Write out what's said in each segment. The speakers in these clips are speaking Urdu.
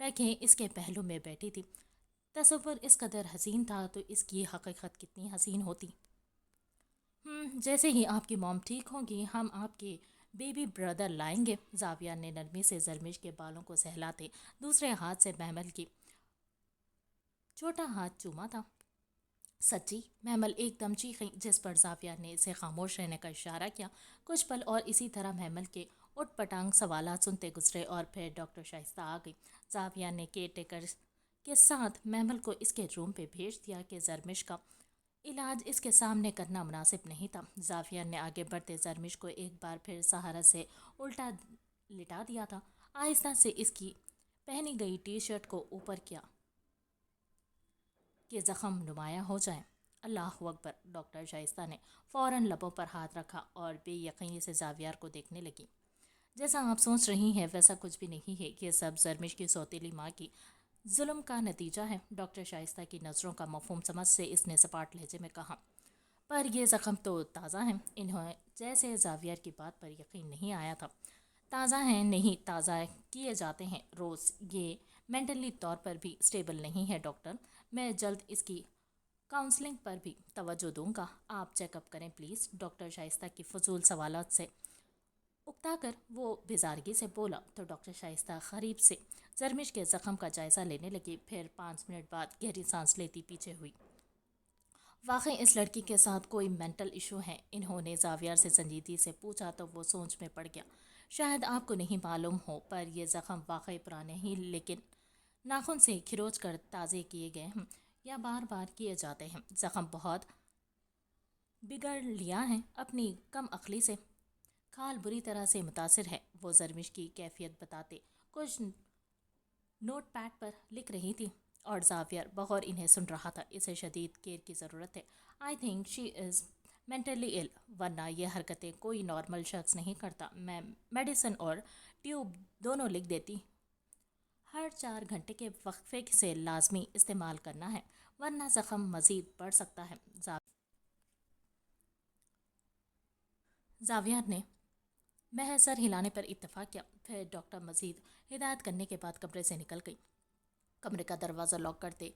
رکھیں اس کے پہلو میں بیٹھی تھی۔ تصور اس قدر حسین تھا تو اس کی حقیقت کتنی حسین ہوتی۔ جیسے ہی آپ کی موم ٹھیک ہوگی ہم آپ کے بیبی بردر لائیں گے۔ زاویہ نے نرمی سے زرمش کے بالوں کو سہلاتے دوسرے ہاتھ سے محمل کی چھوٹا ہاتھ چوما تھا۔ سچی؟ محمل ایک دم چیخیں، جس پر زاویہ نے اسے خاموش رہنے کا اشارہ کیا۔ کچھ پل اور اسی طرح محمل کے اٹھ پٹانگ سوالات سنتے گزرے اور پھر ڈاکٹر شائستہ آ گئی۔ زاویہ نے کیئر ٹیکر کے ساتھ محمل کو اس کے روم پہ بھیج دیا کہ زرمش کا علاج اس کے سامنے کرنا مناسب نہیں تھا۔ زاویہ نے آگے بڑھتے زرمش کو ایک بار پھر سہارا سے الٹا لٹا دیا تھا، آہستہ سے اس کی پہنی گئی ٹی شرٹ کو اوپر کیا کہ زخم نمایاں ہو جائیں۔ اللہ اکبر! ڈاکٹر شائستہ نے فوراً لبوں پر ہاتھ رکھا اور بے یقینی سے زاویہ کو دیکھنے لگی۔ جیسا آپ سوچ رہی ہیں ویسا کچھ بھی نہیں ہے، یہ سب زرمش کی سوتیلی ماں کی ظلم کا نتیجہ ہے۔ ڈاکٹر شائستہ کی نظروں کا مفہوم سمجھ سے اس نے سپاٹ لہجے میں کہا، پر یہ زخم تو تازہ ہیں۔ انہیں جیسے زاویہ کی بات پر یقین نہیں آیا تھا۔ تازہ ہیں؟ نہیں، تازہ کیے جاتے ہیں روز۔ یہ مینٹلی طور پر بھی سٹیبل نہیں ہے ڈاکٹر۔ میں جلد اس کی کاؤنسلنگ پر بھی توجہ دوں گا۔ آپ چیک اپ کریں پلیز۔ ڈاکٹر شائستہ کی فضول سوالات سے اکتا کر وہ بیزارگی سے بولا تو ڈاکٹر شائستہ قریب سے زرمش کے زخم کا جائزہ لینے لگی، پھر 5 منٹ بعد گہری سانس لیتی پیچھے ہوئی۔ واقعی اس لڑکی کے ساتھ کوئی مینٹل ایشو ہے؟ انہوں نے زاویہ سے سنجیدگی سے پوچھا تو وہ سوچ میں پڑ گیا۔ شاید آپ کو نہیں معلوم ہو، پر یہ زخم واقعی پرانے ہی لیکن ناخن سے کھروچ کر تازے کیے گئے ہیں یا بار بار کیے جاتے ہیں۔ زخم بہت بگڑ لیا ہے اپنی کم عقلی سے۔ کھال بری طرح سے متاثر ہے۔ وہ زرمش کی کیفیت بتاتے کچھ نوٹ پیڈ پر لکھ رہی تھی اور زاویہ بغور انہیں سن رہا تھا۔ اسے شدید کیئر کی ضرورت ہے۔ I think she is mentally ill, ورنہ یہ حرکتیں کوئی نارمل شخص نہیں کرتا۔ میں میڈیسن اور ٹیوب دونوں لکھ دیتی۔ ہر 4 گھنٹے کے وقفے سے لازمی استعمال کرنا ہے، ورنہ زخم مزید بڑھ سکتا ہے۔ زاویہ نے محض سر ہلانے پر اتفاق کیا، پھر ڈاکٹر مزید ہدایت کرنے کے بعد کمرے سے نکل گئی۔ کمرے کا دروازہ لاک کرتے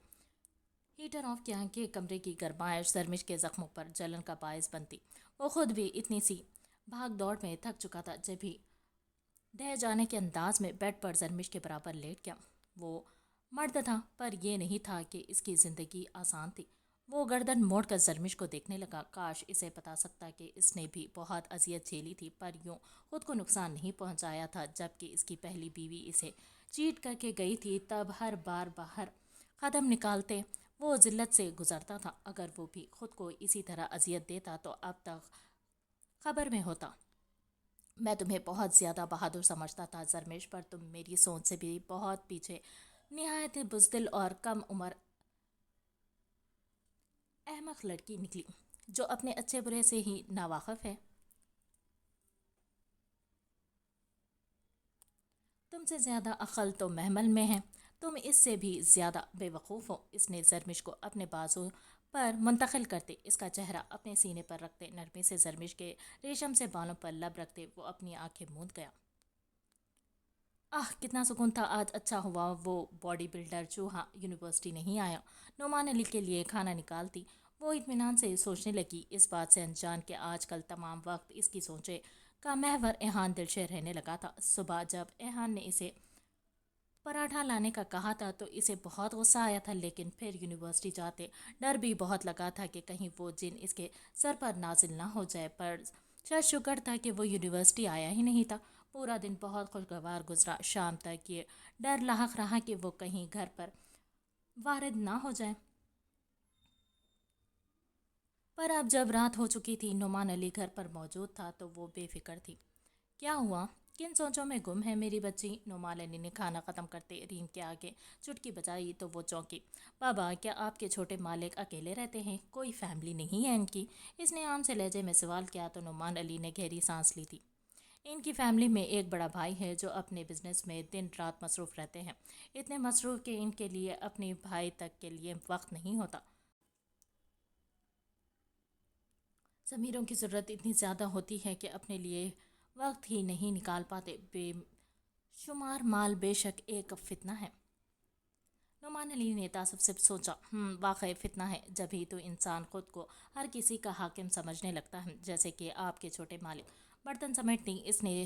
ہیٹر آف کیا کہ کمرے کی گرمائش زرمش کے زخموں پر جلن کا باعث بنتی۔ وہ خود بھی اتنی سی بھاگ دوڑ میں تھک چکا تھا، جب بھی ڈہ جانے کے انداز میں بیڈ پر زرمش کے برابر لیٹ گیا۔ وہ مرد تھا، پر یہ نہیں تھا کہ اس کی زندگی آسان تھی۔ وہ گردن موڑ کر زرمش کو دیکھنے لگا۔ کاش اسے بتا سکتا کہ اس نے بھی بہت اذیت جھیلی تھی، پر یوں خود کو نقصان نہیں پہنچایا تھا۔ جب کہ اس کی پہلی بیوی اسے چیٹ کر کے گئی تھی، تب ہر بار باہر قدم نکالتے وہ ذلت سے گزرتا تھا۔ اگر وہ بھی خود کو اسی طرح اذیت دیتا تو اب تک خبر میں ہوتا۔ میں تمہیں بہت زیادہ بہادر سمجھتا تھا زرمش، پر تم میری سوچ سے بھی بہت پیچھے، نہایت بزدل اور کم عمر احمق لڑکی نکلی، جو اپنے اچھے برے سے ہی ناواقف ہے۔ تم سے زیادہ عقل تو محمل میں ہے، تم اس سے بھی زیادہ بے وقوف ہو۔ اس نے زرمش کو اپنے بازو پر منتقل کرتے اس کا چہرہ اپنے سینے پر رکھتے نرمی سے زرمش کے ریشم سے بالوں پر لب رکھتے وہ اپنی آنکھیں موند گیا۔ کتنا سکون تھا آج! اچھا ہوا وہ باڈی بلڈر چوہا یونیورسٹی نہیں آیا۔ نعمان علی کے لیے کھانا نکالتی وہ اطمینان سے سوچنے لگی، اس بات سے انجان کہ آج کل تمام وقت اس کی سوچیں کا محور ایحان دلشیر رہنے لگا تھا۔ صبح جب ایحان نے اسے پراٹھا لانے کا کہا تھا تو اسے بہت غصہ آیا تھا، لیکن پھر یونیورسٹی جاتے ڈر بھی بہت لگا تھا کہ کہیں وہ جن اس کے سر پر نازل نہ ہو جائے، پر شکر تھا کہ وہ یونیورسٹی آیا ہی نہیں تھا۔ پورا دن بہت خوشگوار گزرا۔ شام تک یہ ڈر لاحق رہا کہ وہ کہیں گھر پر وارد نہ ہو جائے، پر اب جب رات ہو چکی تھی نعمان علی گھر پر موجود تھا تو وہ بے فکر تھی۔ کیا ہوا؟ کن سوچوں میں گم ہے میری بچی؟ نعمان علی نے کھانا ختم کرتے ریم کے آگے چٹکی بجائی تو وہ چونکی۔ بابا، کیا آپ کے چھوٹے مالک اکیلے رہتے ہیں؟ کوئی فیملی نہیں ہے ان کی؟ اس نے عام سے لہجے میں سوال کیا تو نعمان علی نے گہری سانس لی تھی۔ ان کی فیملی میں ایک بڑا بھائی ہے جو اپنے بزنس میں دن رات مصروف رہتے ہیں، اتنے مصروف کہ ان کے لیے اپنے بھائی تک کے لیے وقت نہیں ہوتا۔ ضمیروں کی ضرورت اتنی زیادہ ہوتی ہے کہ اپنے لیے وقت ہی نہیں نکال پاتے۔ بے شمار مال بے شک ایک فتنہ ہے، نعمان علی نے تعصب سے سوچا، واقعی فتنہ ہے، جب ہی تو انسان خود کو ہر کسی کا حاکم سمجھنے لگتا ہے، جیسے کہ آپ کے چھوٹے مالک۔ برتن سمیٹنی اس نے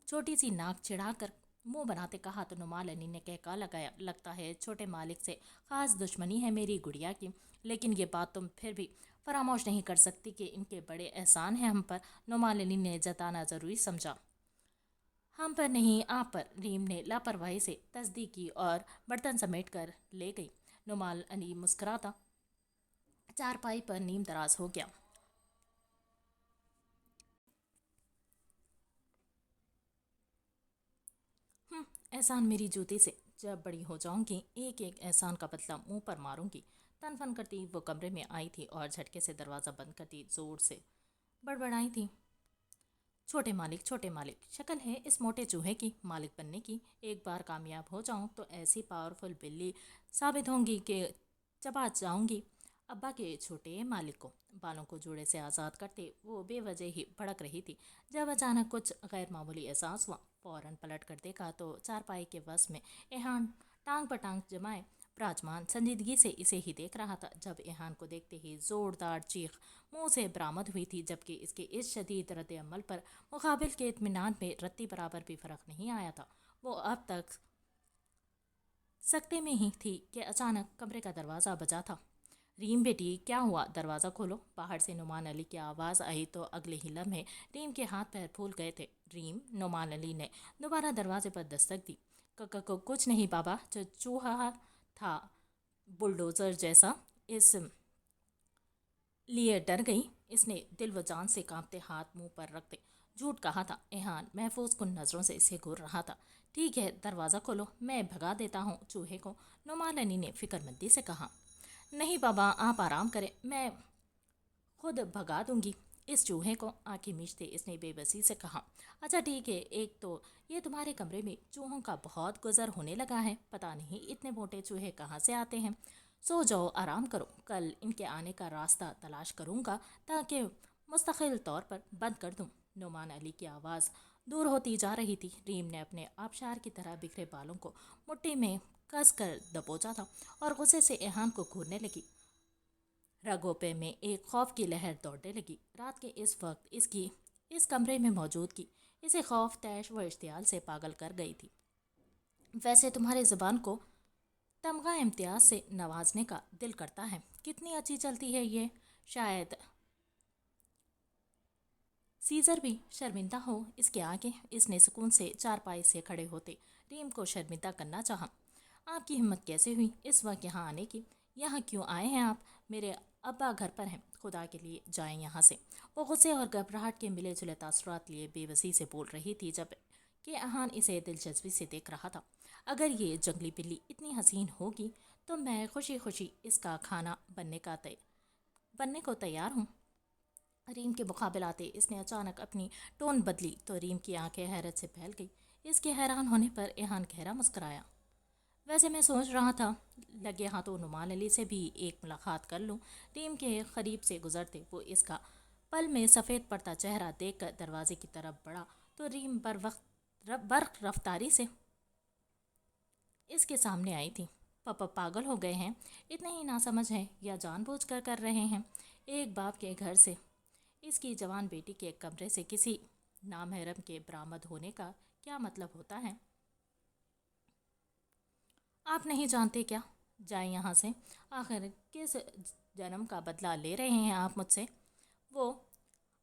چھوٹی سی ناک چڑھا کر منہ بناتے کہا تو نعمان علی نے کہکا لگایا، لگتا ہے چھوٹے مالک سے خاص دشمنی ہے میری گڑیا کی، لیکن یہ بات تم پھر بھی فراموش نہیں کر سکتی کہ ان کے بڑے احسان ہیں ہم پر۔ نعمان علی نے جتانا ضروری سمجھا۔ ہم پر نہیں، آپ پر، ریم نے لاپرواہی سے تصدیق کی اور برتن سمیٹ کر لے گئی۔ نعمان علی مسکراتا چارپائی پر نیم دراز ہو گیا۔ احسان میری جوتی سے، جب بڑی ہو جاؤں گی ایک ایک احسان کا بدلہ منہ پر ماروں گی۔ تن فن کرتی وہ کمرے میں آئی تھی اور جھٹکے سے دروازہ بند کرتی زور سے بڑبڑائی تھی، چھوٹے مالک، شکل ہے اس موٹے چوہے کی مالک بننے کی۔ ایک بار کامیاب ہو جاؤں تو ایسی پاورفل بلی ثابت ہوں گی کہ چبا جاؤں گی ابا کے چھوٹے مالک کو۔ بالوں کو جوڑے سے آزاد کرتے وہ بے وجہ ہی بھڑک رہی تھی، جب اچانک کچھ غیر معمولی احساس ہوا۔ فوراً پلٹ کر دیکھا تو چارپائی کے وسط میں ایہان ٹانگ پٹانگ جمائے براجمان سنجیدگی سے اسے ہی دیکھ رہا تھا۔ جب ایہان کو دیکھتے ہی زوردار چیخ منہ سے برآمد ہوئی تھی، جبکہ اس کے اس شدید رد عمل پر مقابل کے اطمینان میں رتی برابر بھی فرق نہیں آیا تھا۔ وہ اب تک سکتے میں ہی تھی کہ اچانک کمرے کا دروازہ بجا تھا۔ ریم بیٹی کیا ہوا، دروازہ کھولو۔ باہر سے نعمان علی کی آواز آئی تو اگلے ہی لمحے ریم کے ہاتھ پیر پھول گئے تھے۔ ریم، نعمان علی نے دوبارہ دروازے پر دستک دی۔ کچھ نہیں بابا۔ جو چوہا تھا بلڈوزر جیسا، اس لیے ڈر گئی۔ اس نے دل و جان سے کانپتے ہاتھ منہ پر رکھتے جھوٹ کہا تھا۔ ایہان محفوظ کن نظروں سے اسے گھور رہا تھا۔ ٹھیک ہے، دروازہ کھولو، میں بھگا دیتا ہوں چوہے کو، نعمان علی نے فکر مندی سے کہا۔ نہیں بابا، آپ آرام کریں، میں خود بھگا دوں گی اس چوہے کو، آنکھیں میچتے اس نے بے بسی سے کہا۔ اچھا ٹھیک ہے، ایک تو یہ تمہارے کمرے میں چوہوں کا بہت گزر ہونے لگا ہے، پتہ نہیں اتنے موٹے چوہے کہاں سے آتے ہیں۔ سو جاؤ، آرام کرو، کل ان کے آنے کا راستہ تلاش کروں گا تاکہ مستقل طور پر بند کر دوں۔ نعمان علی کی آواز دور ہوتی جا رہی تھی۔ ریم نے اپنے آبشار کی طرح بکھرے بالوں کو مٹھی میں کس کر دبوچا تھا اور غصے سے ایہان کو گھورنے لگی۔ رگوں پہ میں ایک خوف کی لہر دوڑنے لگی۔ رات کے اس وقت اس کی اس کمرے میں موجودگی اسے خوف، طیش و اشتعال سے پاگل کر گئی تھی۔ ویسے تمہاری زبان کو تمغہ امتیاز سے نوازنے کا دل کرتا ہے، کتنی اچھی چلتی ہے یہ، شاید سیزر بھی شرمندہ ہو اس کے آگے۔ اس نے سکون سے چارپائی سے کھڑے ہوتے ریم کو شرمندہ کرنا چاہا۔ آپ کی ہمت کیسے ہوئی اس وقت یہاں آنے کی؟ یہاں کیوں آئے ہیں آپ؟ میرے ابا گھر پر ہیں، خدا کے لیے جائیں یہاں سے۔ وہ غصے اور گھبراہٹ کے ملے جلے تاثرات لیے بے بسی سے بول رہی تھی، جب کہ ایہان اسے دلچسپی سے دیکھ رہا تھا۔ اگر یہ جنگلی بلی اتنی حسین ہوگی تو میں خوشی خوشی اس کا کھانا بننے کو تیار ہوں۔ ریم کے مقابل آتے اس نے اچانک اپنی ٹون بدلی تو ریم کی آنکھیں حیرت سے پھیل گئی۔ اس کے حیران ہونے پر ایہان گہرا مسکرایا۔ ویسے میں سوچ رہا تھا لگے ہاتھوں نعمان علی سے بھی ایک ملاقات کر لوں۔ ریم کے قریب سے گزرتے وہ اس کا پل میں سفید پڑتا چہرہ دیکھ کر دروازے کی طرف بڑھا تو ریم برق رفتاری سے اس کے سامنے آئی تھی۔ پاپا پاگل ہو گئے ہیں، اتنے ہی ناسمجھ ہیں یا جان بوجھ کر رہے ہیں؟ ایک باپ کے گھر سے اس کی جوان بیٹی کے کمرے سے کسی نامحرم کے برآمد ہونے کا کیا مطلب ہوتا ہے؟ آپ نہیں جانتے کیا؟ جائیں یہاں سے، آخر کس جنم کا بدلہ لے رہے ہیں آپ مجھ سے؟ وہ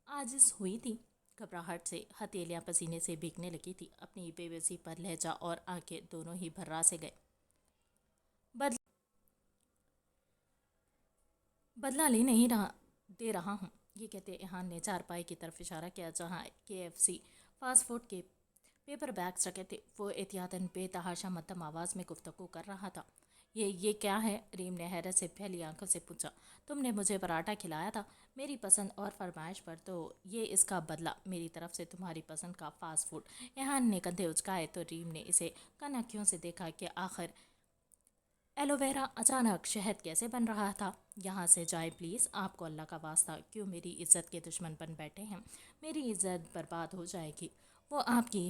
عاجز ہوئی تھی، گھبراہٹ سے ہتھیلیاں پسینے سے بھیگنے لگی تھی۔ اپنی بے بسی پر لہجہ اور آنکھیں دونوں ہی بھرا سے گئے۔ بدلہ لے نہیں دے رہا ہوں، یہ کہتے ایہان نے چارپائی کی طرف اشارہ کیا جہاں KFC فاسٹ فوڈ کے پیپر بیگز رکھے تھے۔ وہ احتیاطاً بے تحاشا مدھم آواز میں گفتگو کر رہا تھا۔ یہ کیا ہے؟ ریم نے حیرت سے پھیلی آنکھوں سے پوچھا۔ تم نے مجھے پراٹھا کھلایا تھا میری پسند اور فرمائش پر، تو یہ اس کا بدلہ میری طرف سے تمہاری پسند کا فاسٹ فوڈ۔ ایہان نے کندھے اچکائے تو ریم نے اسے کن آنکھوں سے دیکھا کہ آخر ایلوویرا اچانک شہد کیسے بن رہا تھا۔ یہاں سے جائیں پلیز، آپ کو اللہ کا واسطہ کیوں میری عزت کے دشمن بن بیٹھے ہیں؟ میری عزت برباد ہو جائے گی۔ وہ آپ کی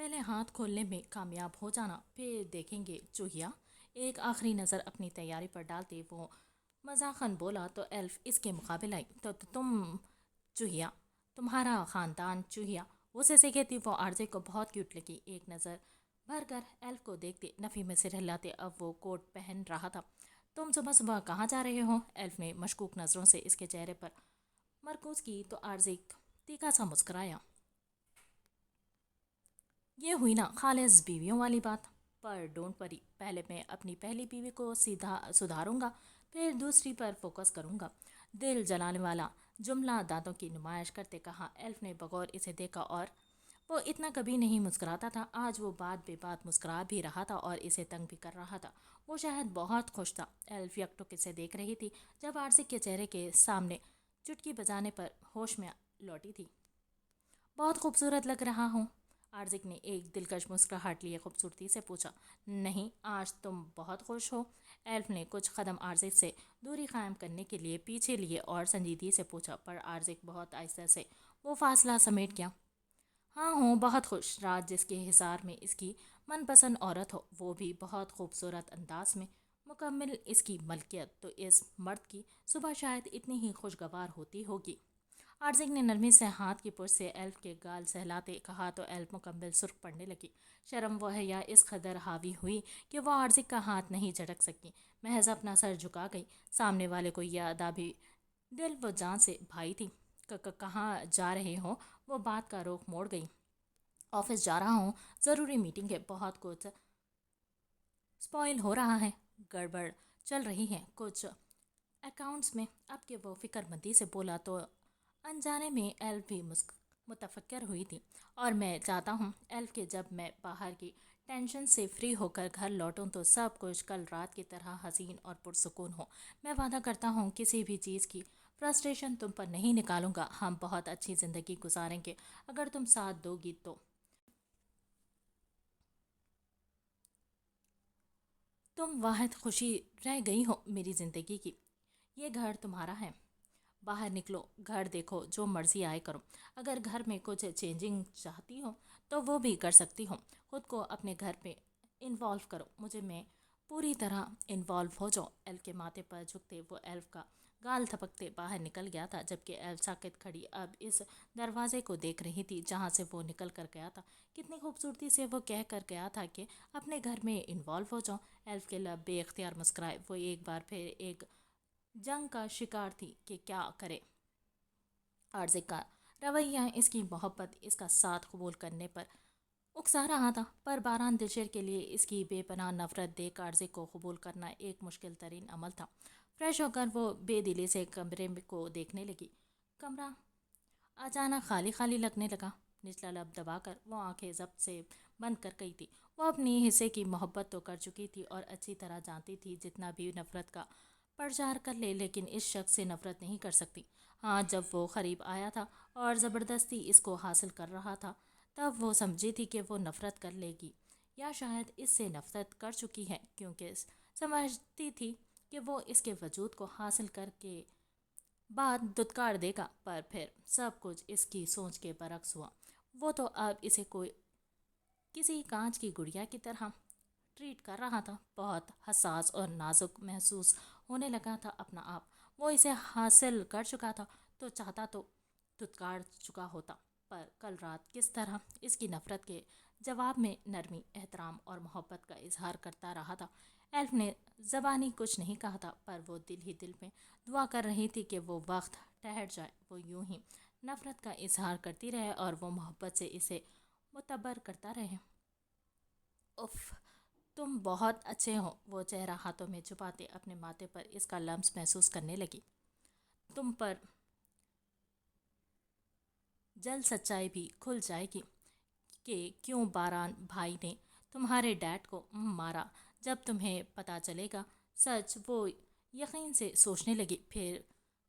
پہلے ہاتھ کھولنے میں کامیاب ہو جانا، پھر دیکھیں گے چوہیا۔ ایک آخری نظر اپنی تیاری پر ڈالتے وہ مذاقاً بولا تو ایلف اس کے مقابل آئی۔ تو تم چوہیا، تمہارا خاندان چوہیا۔ وہ سے کہتی وہ عارضے کو بہت کیوٹ لگی۔ ایک نظر بھر کر ایلف کو دیکھتے نفی میں سر ہلاتے اب وہ کوٹ پہن رہا تھا۔ تم صبح صبح کہاں جا رہے ہو؟ ایلف نے مشکوک نظروں سے اس کے چہرے پر مرکوز کی تو عارضی تیکھا سا مسکرایا۔ یہ ہوئی نا خالص بیویوں والی بات، پر ڈونٹ وری، پہلے میں اپنی پہلی بیوی کو سدھاروں گا، پھر دوسری پر فوکس کروں گا۔ دل جلانے والا جملہ دانتوں کی نمائش کرتے کہا۔ ایلف نے بغور اسے دیکھا اور وہ اتنا کبھی نہیں مسکراتا تھا، آج وہ بات بے بات مسکرا بھی رہا تھا اور اسے تنگ بھی کر رہا تھا۔ وہ شاید بہت خوش تھا۔ ایلف یکٹک اسے دیکھ رہی تھی جب عارضی کے چہرے کے سامنے چٹکی بجانے پر ہوش میں لوٹی تھی۔ بہت خوبصورت لگ رہا ہوں، عارضک نے ایک دلکش مسکراہٹ لیے خوبصورتی سے پوچھا۔ نہیں، آج تم بہت خوش ہو؟ ایلف نے کچھ قدم عارضک سے دوری قائم کرنے کے لیے پیچھے لیے اور سنجیدگی سے پوچھا، پر عارضک بہت آہستہ سے وہ فاصلہ سمیٹ گیا۔ ہاں ہوں بہت خوش، رات جس کے حصار میں اس کی من پسند عورت ہو، وہ بھی بہت خوبصورت انداز میں مکمل اس کی ملکیت، تو اس مرد کی صبح شاید اتنی ہی خوشگوار ہوتی ہوگی۔ عارضک نے نرمی سے ہاتھ کی پشت سے ایلف کے گال سہلاتے کہا تو ایلف مکمل سرخ پڑنے لگی۔ شرم و حیا اس قدر حاوی ہوئی کہ وہ عارضک کا ہاتھ نہیں جھٹک سکی، محض اپنا سر جھکا گئی۔ سامنے والے کو یہ ادا بھی دل و جان سے بھائی تھی۔ کہاں جا رہے ہو؟ وہ بات کا رخ موڑ گئی۔ آفس جا رہا ہوں، ضروری میٹنگ ہے، بہت کچھ سپوائل ہو رہا ہے، گڑبڑ چل رہی ہے کچھ اکاؤنٹس میں۔ اب کہ وہ فکر مندی سے بولا تو انجانے میں ایلف بھی متفکر ہوئی تھی۔ اور میں چاہتا ہوں ایلف کہ جب میں باہر کی ٹینشن سے فری ہو کر گھر لوٹوں تو سب کچھ کل رات کی طرح حسین اور پرسکون ہو۔ میں وعدہ کرتا ہوں کسی بھی چیز کی فرسٹریشن تم پر نہیں نکالوں گا۔ ہم بہت اچھی زندگی گزاریں گے اگر تم ساتھ دو گی تو۔ تم واحد خوشی رہ گئی ہو میری زندگی کی۔ یہ گھر تمہارا ہے، باہر نکلو، گھر دیکھو، جو مرضی آئے کرو۔ اگر گھر میں کچھ چینجنگ چاہتی ہو تو وہ بھی کر سکتی ہو۔ خود کو اپنے گھر میں انوالو کرو، مجھے میں پوری طرح انوالو ہو جاؤ۔ ایلف کے ماتھے پر جھکتے وہ ایلف کا گال تھپکتے باہر نکل گیا تھا، جبکہ ایلف ساکت کھڑی اب اس دروازے کو دیکھ رہی تھی جہاں سے وہ نکل کر گیا تھا۔ کتنی خوبصورتی سے وہ کہہ کر گیا تھا کہ اپنے گھر میں انوالو ہو جاؤ۔ ایلف کے لب بے اختیار مسکرائے۔ وہ ایک بار پھر ایک جنگ کا شکار تھی کہ کیا کرے۔ عارضک کا رویہ، اس کی محبت، اس کا ساتھ قبول کرنے پر اکسا رہا تھا، پر باران دلشیر کے لیے اس کی بے پناہ نفرت دیکھ عارضک کو قبول کرنا ایک مشکل ترین عمل تھا۔ فریش ہو کر وہ بے دلی سے کمرے کو دیکھنے لگی۔ کمرہ اچانک خالی خالی لگنے لگا۔ نچلا لب دبا کر وہ آنکھیں ضبط سے بند کر گئی تھی۔ وہ اپنی حصے کی محبت تو کر چکی تھی اور اچھی طرح جانتی تھی جتنا بھی نفرت کا پرچار کر لے لیکن اس شخص سے نفرت نہیں کر سکتی۔ ہاں، جب وہ قریب آیا تھا اور زبردستی اس کو حاصل کر رہا تھا تب وہ سمجھی تھی کہ وہ نفرت کر لے گی، یا شاید اس سے نفرت کر چکی ہے، کیونکہ سمجھتی تھی کہ وہ اس کے وجود کو حاصل کر کے بعد دھتکار دے گا، پر پھر سب کچھ اس کی سوچ کے برعکس ہوا۔ وہ تو اب اسے کسی کانچ کی گڑیا کی طرح ٹریٹ کر رہا تھا، بہت حساس اور نازک محسوس ہونے لگا تھا اپنا آپ۔ وہ اسے حاصل کر چکا تھا تو چاہتا تو دھتکار چکا ہوتا، پر کل رات کس طرح اس کی نفرت کے جواب میں نرمی، احترام اور محبت کا اظہار کرتا رہا تھا۔ ایلف نے زبانی کچھ نہیں کہا تھا، پر وہ دل ہی دل میں دعا کر رہی تھی کہ وہ وقت ٹھہر جائے، وہ یوں ہی نفرت کا اظہار کرتی رہے اور وہ محبت سے اسے معتبر کرتا رہے۔ اف، تم بہت اچھے ہو، وہ چہرہ ہاتھوں میں چھپاتے اپنے ماتھے پر اس کا لمس محسوس کرنے لگی۔ تم پر جلد سچائی بھی کھل جائے گی کہ کیوں باران بھائی نے تمہارے ڈیڈ کو مارا۔ جب تمہیں پتہ چلے گا سچ، وہ یقین سے سوچنے لگی، پھر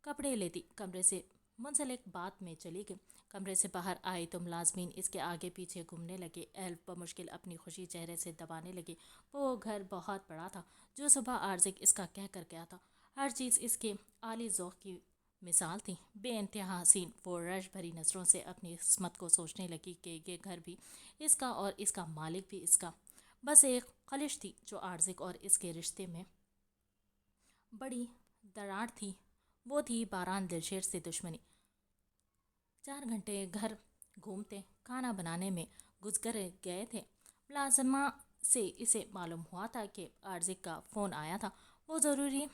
کپڑے لیتی کمرے سے منسلک بات میں چلی گئی۔ کمرے سے باہر آئی تو ملازمین اس کے آگے پیچھے گھومنے لگے۔ ایلف بمشکل اپنی خوشی چہرے سے دبانے لگی۔ وہ گھر بہت بڑا تھا جو صبح عارضک اس کا کہہ کر گیا تھا، ہر چیز اس کے عالی ذوق کی مثال تھی۔ بے انتہا حسین، وہ رش بھری نظروں سے اپنی قسمت کو سوچنے لگی کہ یہ گھر بھی اس کا اور اس کا مالک بھی اس کا۔ بس ایک خلش تھی جو عارضک اور اس کے رشتے میں بڑی دراڑ تھی، وہ تھی باران دلشیر سے دشمنی۔ 4 گھنٹے گھر گھومتے کھانا بنانے میں گزر گئے تھے۔ ملازمہ سے اسے معلوم ہوا تھا کہ عارضک کا فون آیا تھا، وہ ضروری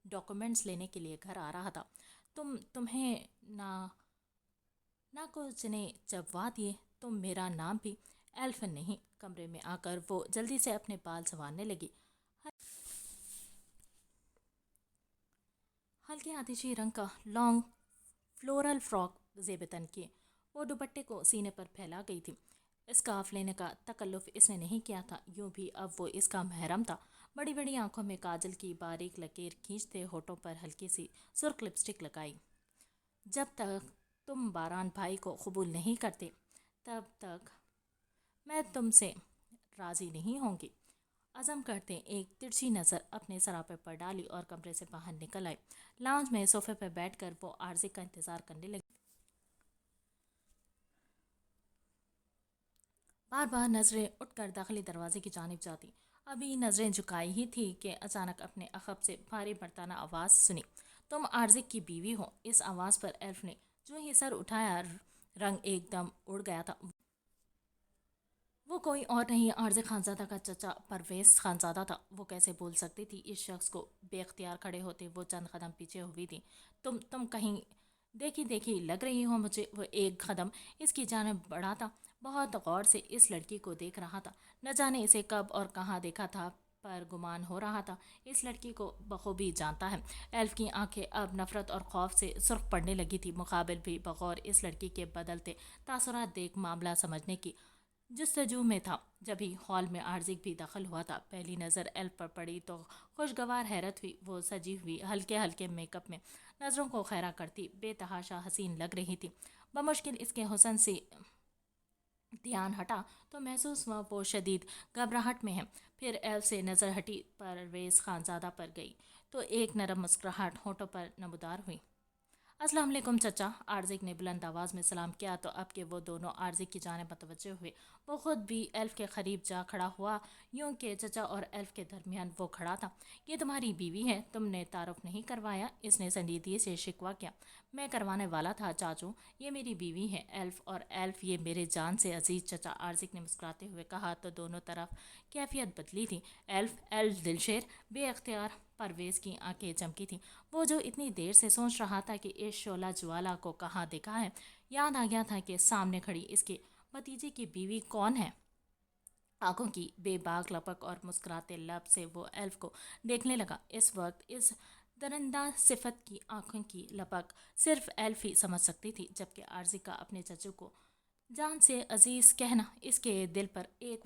ڈاکومنٹس لینے کے لیے گھر آ رہا تھا۔ تمہیں نہ کچھ نے جواب دیے، تم میرا نام بھی ایلف نہیں۔ کمرے میں آ کر وہ جلدی سے اپنے بال سنوارنے لگی۔ ہلکے آتشی رنگ کا لانگ فلورل فراک زیب تن کیے وہ دوپٹے کو سینے پر پھیلا گئی تھی۔ اسکارف لینے کا تکلف اس نے نہیں کیا تھا، یوں بھی اب وہ اس کا محرم تھا۔ بڑی بڑی آنکھوں میں کاجل کی باریک لکیر کھینچتے، ہونٹوں پر ہلکی سی سرخ لپسٹک لگائی۔ جب تک تم باران بھائی کو قبول نہیں کرتے تب تک میں تم سے راضی نہیں ہوں گی۔ عزم کرتے ایک ترچھی نظر اپنے سراپے پر ڈالی اور کمرے سے باہر نکل آئے۔ لاؤنج میں صوفے پر بیٹھ کر وہ عارضک کا انتظار کرنے لگی۔ بار بار نظریں اٹھ کر داخلی دروازے کی جانب جاتی، ابھی نظریں جھکائی ہی تھی کہ اچانک اپنے عقب سے بھاری مرتانہ آواز سنی۔ تم عارضک کی بیوی ہو؟ اس آواز پر ایلف نے جو ہی سر اٹھایا، رنگ ایک دم اڑ گیا تھا۔ وہ کوئی اور نہیں، عارضک خانزادہ کا چچا پرویز خانزادہ تھا۔ وہ کیسے بول سکتی تھی اس شخص کو؟ بے اختیار کھڑے ہوتے وہ چند قدم پیچھے ہوئی تھی۔ تم کہیں دیکھی لگ رہی ہو مجھے۔ وہ ایک قدم اس کی جانب بڑھا تھا، بہت غور سے اس لڑکی کو دیکھ رہا تھا۔ نہ جانے اسے کب اور کہاں دیکھا تھا، پر گمان ہو رہا تھا اس لڑکی کو بخوبی جانتا ہے۔ ایلف کی آنکھیں اب نفرت اور خوف سے سرخ پڑنے لگی تھی، مقابل بھی بغور اس لڑکی کے بدلتے تاثرات دیکھ معاملہ سمجھنے کی جستجو میں تھا۔ جبھی ہال میں عارضک بھی داخل ہوا تھا، پہلی نظر ایلف پر پڑی تو خوشگوار حیرت ہوئی۔ وہ سجی ہوئی ہلکے ہلکے میک اپ میں نظروں کو خیرہ کرتی بے تحاشا حسین لگ رہی تھی۔ بمشکل اس کے حسن سے دھیان ہٹا تو محسوس ہوا وہ شدید گھبراہٹ میں ہے۔ پھر ایلف سے نظر ہٹی، پرویز خانزادہ پر گئی تو ایک نرم مسکراہٹ ہونٹوں پر نمودار ہوئی۔ السلام علیکم چچا، عارضک نے بلند آواز میں سلام کیا تو اب کہ وہ دونوں عارضک کی جانب متوجہ ہوئے، وہ خود بھی ایلف کے قریب جا کھڑا ہوا، یوں کہ چچا اور ایلف کے درمیان وہ کھڑا تھا۔ یہ تمہاری بیوی ہے؟ تم نے تعارف نہیں کروایا، اس نے سنجیدگی سے شکوہ کیا۔ میں کروانے والا تھا چاچو، یہ میری بیوی ہے ایلف، اور ایلف یہ میرے جان سے عزیز چچا، عارضک نے مسکراتے ہوئے کہا تو دونوں طرف کیفیت بدلی تھی۔ ایلف دلشیر، بے اختیار پرویز کی آنکھیں چمکی تھیں۔ وہ جو اتنی دیر سے سوچ رہا تھا کہ اس شعلہ جوالا کو کہاں دیکھا ہے، یاد آ گیا تھا کہ سامنے کھڑی اس کے بھتیجے کی بیوی کون ہے۔ آنکھوں کی بے باک لپک اور مسکراتے لب سے وہ ایلف کو دیکھنے لگا۔ اس وقت اس درندہ صفت کی آنکھوں کی لپک صرف ایلف ہی سمجھ سکتی تھی، جبکہ عارضک کا اپنے چچو کو جان سے عزیز کہنا اس کے دل پر ایک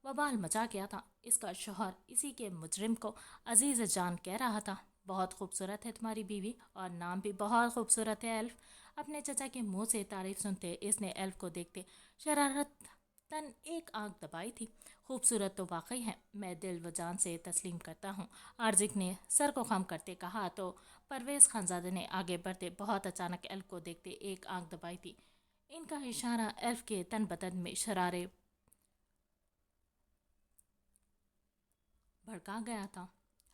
وبال مچا گیا تھا۔ اس کا شوہر اسی کے مجرم کو عزیز جان کہہ رہا تھا۔ بہت خوبصورت ہے تمہاری بیوی، اور نام بھی بہت خوبصورت ہے ایلف۔ اپنے چچا کے منہ سے تعریف سنتے اس نے ایلف کو دیکھتے شرارت تن ایک آنکھ دبائی تھی۔ خوبصورت تو واقعی ہے، میں دل و جان سے تسلیم کرتا ہوں، عارضک نے سر کو خم کرتے کہا تو پرویز خانزادہ نے آگے بڑھتے بہت اچانک ایلف کو دیکھتے ایک آنکھ دبائی تھی۔ ان کا اشارہ ایلف کے تن بدن میں شرارے بھڑکا گیا تھا۔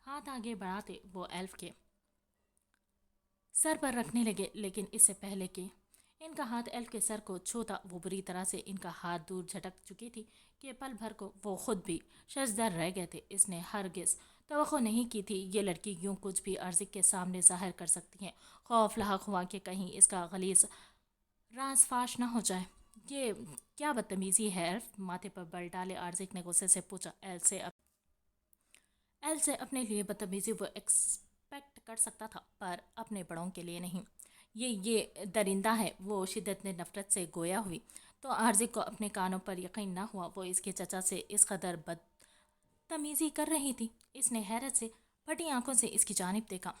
ہاتھ آگے بڑھاتے وہ ایلف کے سر پر رکھنے لگے، لیکن اس سے پہلے کہ ان کا ہاتھ ایلف کے سر کو چھوتا، وہ بری طرح سے ان کا ہاتھ دور جھٹک چکی تھی کہ پل بھر کو وہ خود بھی ششدر رہ گئے تھے۔ اس نے ہرگز توقع نہیں کی تھی یہ لڑکی یوں کچھ بھی عارضک کے سامنے ظاہر کر سکتی ہے۔ خوف لاحق ہوا کہ کہیں اس کا غلیظ راز فاش نہ ہو جائے۔ یہ کیا بدتمیزی ہے ایلف؟ ماتھے پر بل ڈالے عارضک نے غصے سے پوچھا۔ ایل سے اپنے لیے بدتمیزی وہ ایکسپیکٹ کر سکتا تھا، پر اپنے بڑوں کے لیے نہیں۔ یہ درندہ ہے، وہ شدت نفرت سے گویا ہوئی تو عارضک کو اپنے کانوں پر یقین نہ ہوا، وہ اس کے چچا سے اس قدر بدتمیزی کر رہی تھی۔ اس نے حیرت سے پھٹی آنکھوں سے اس کی جانب دیکھا۔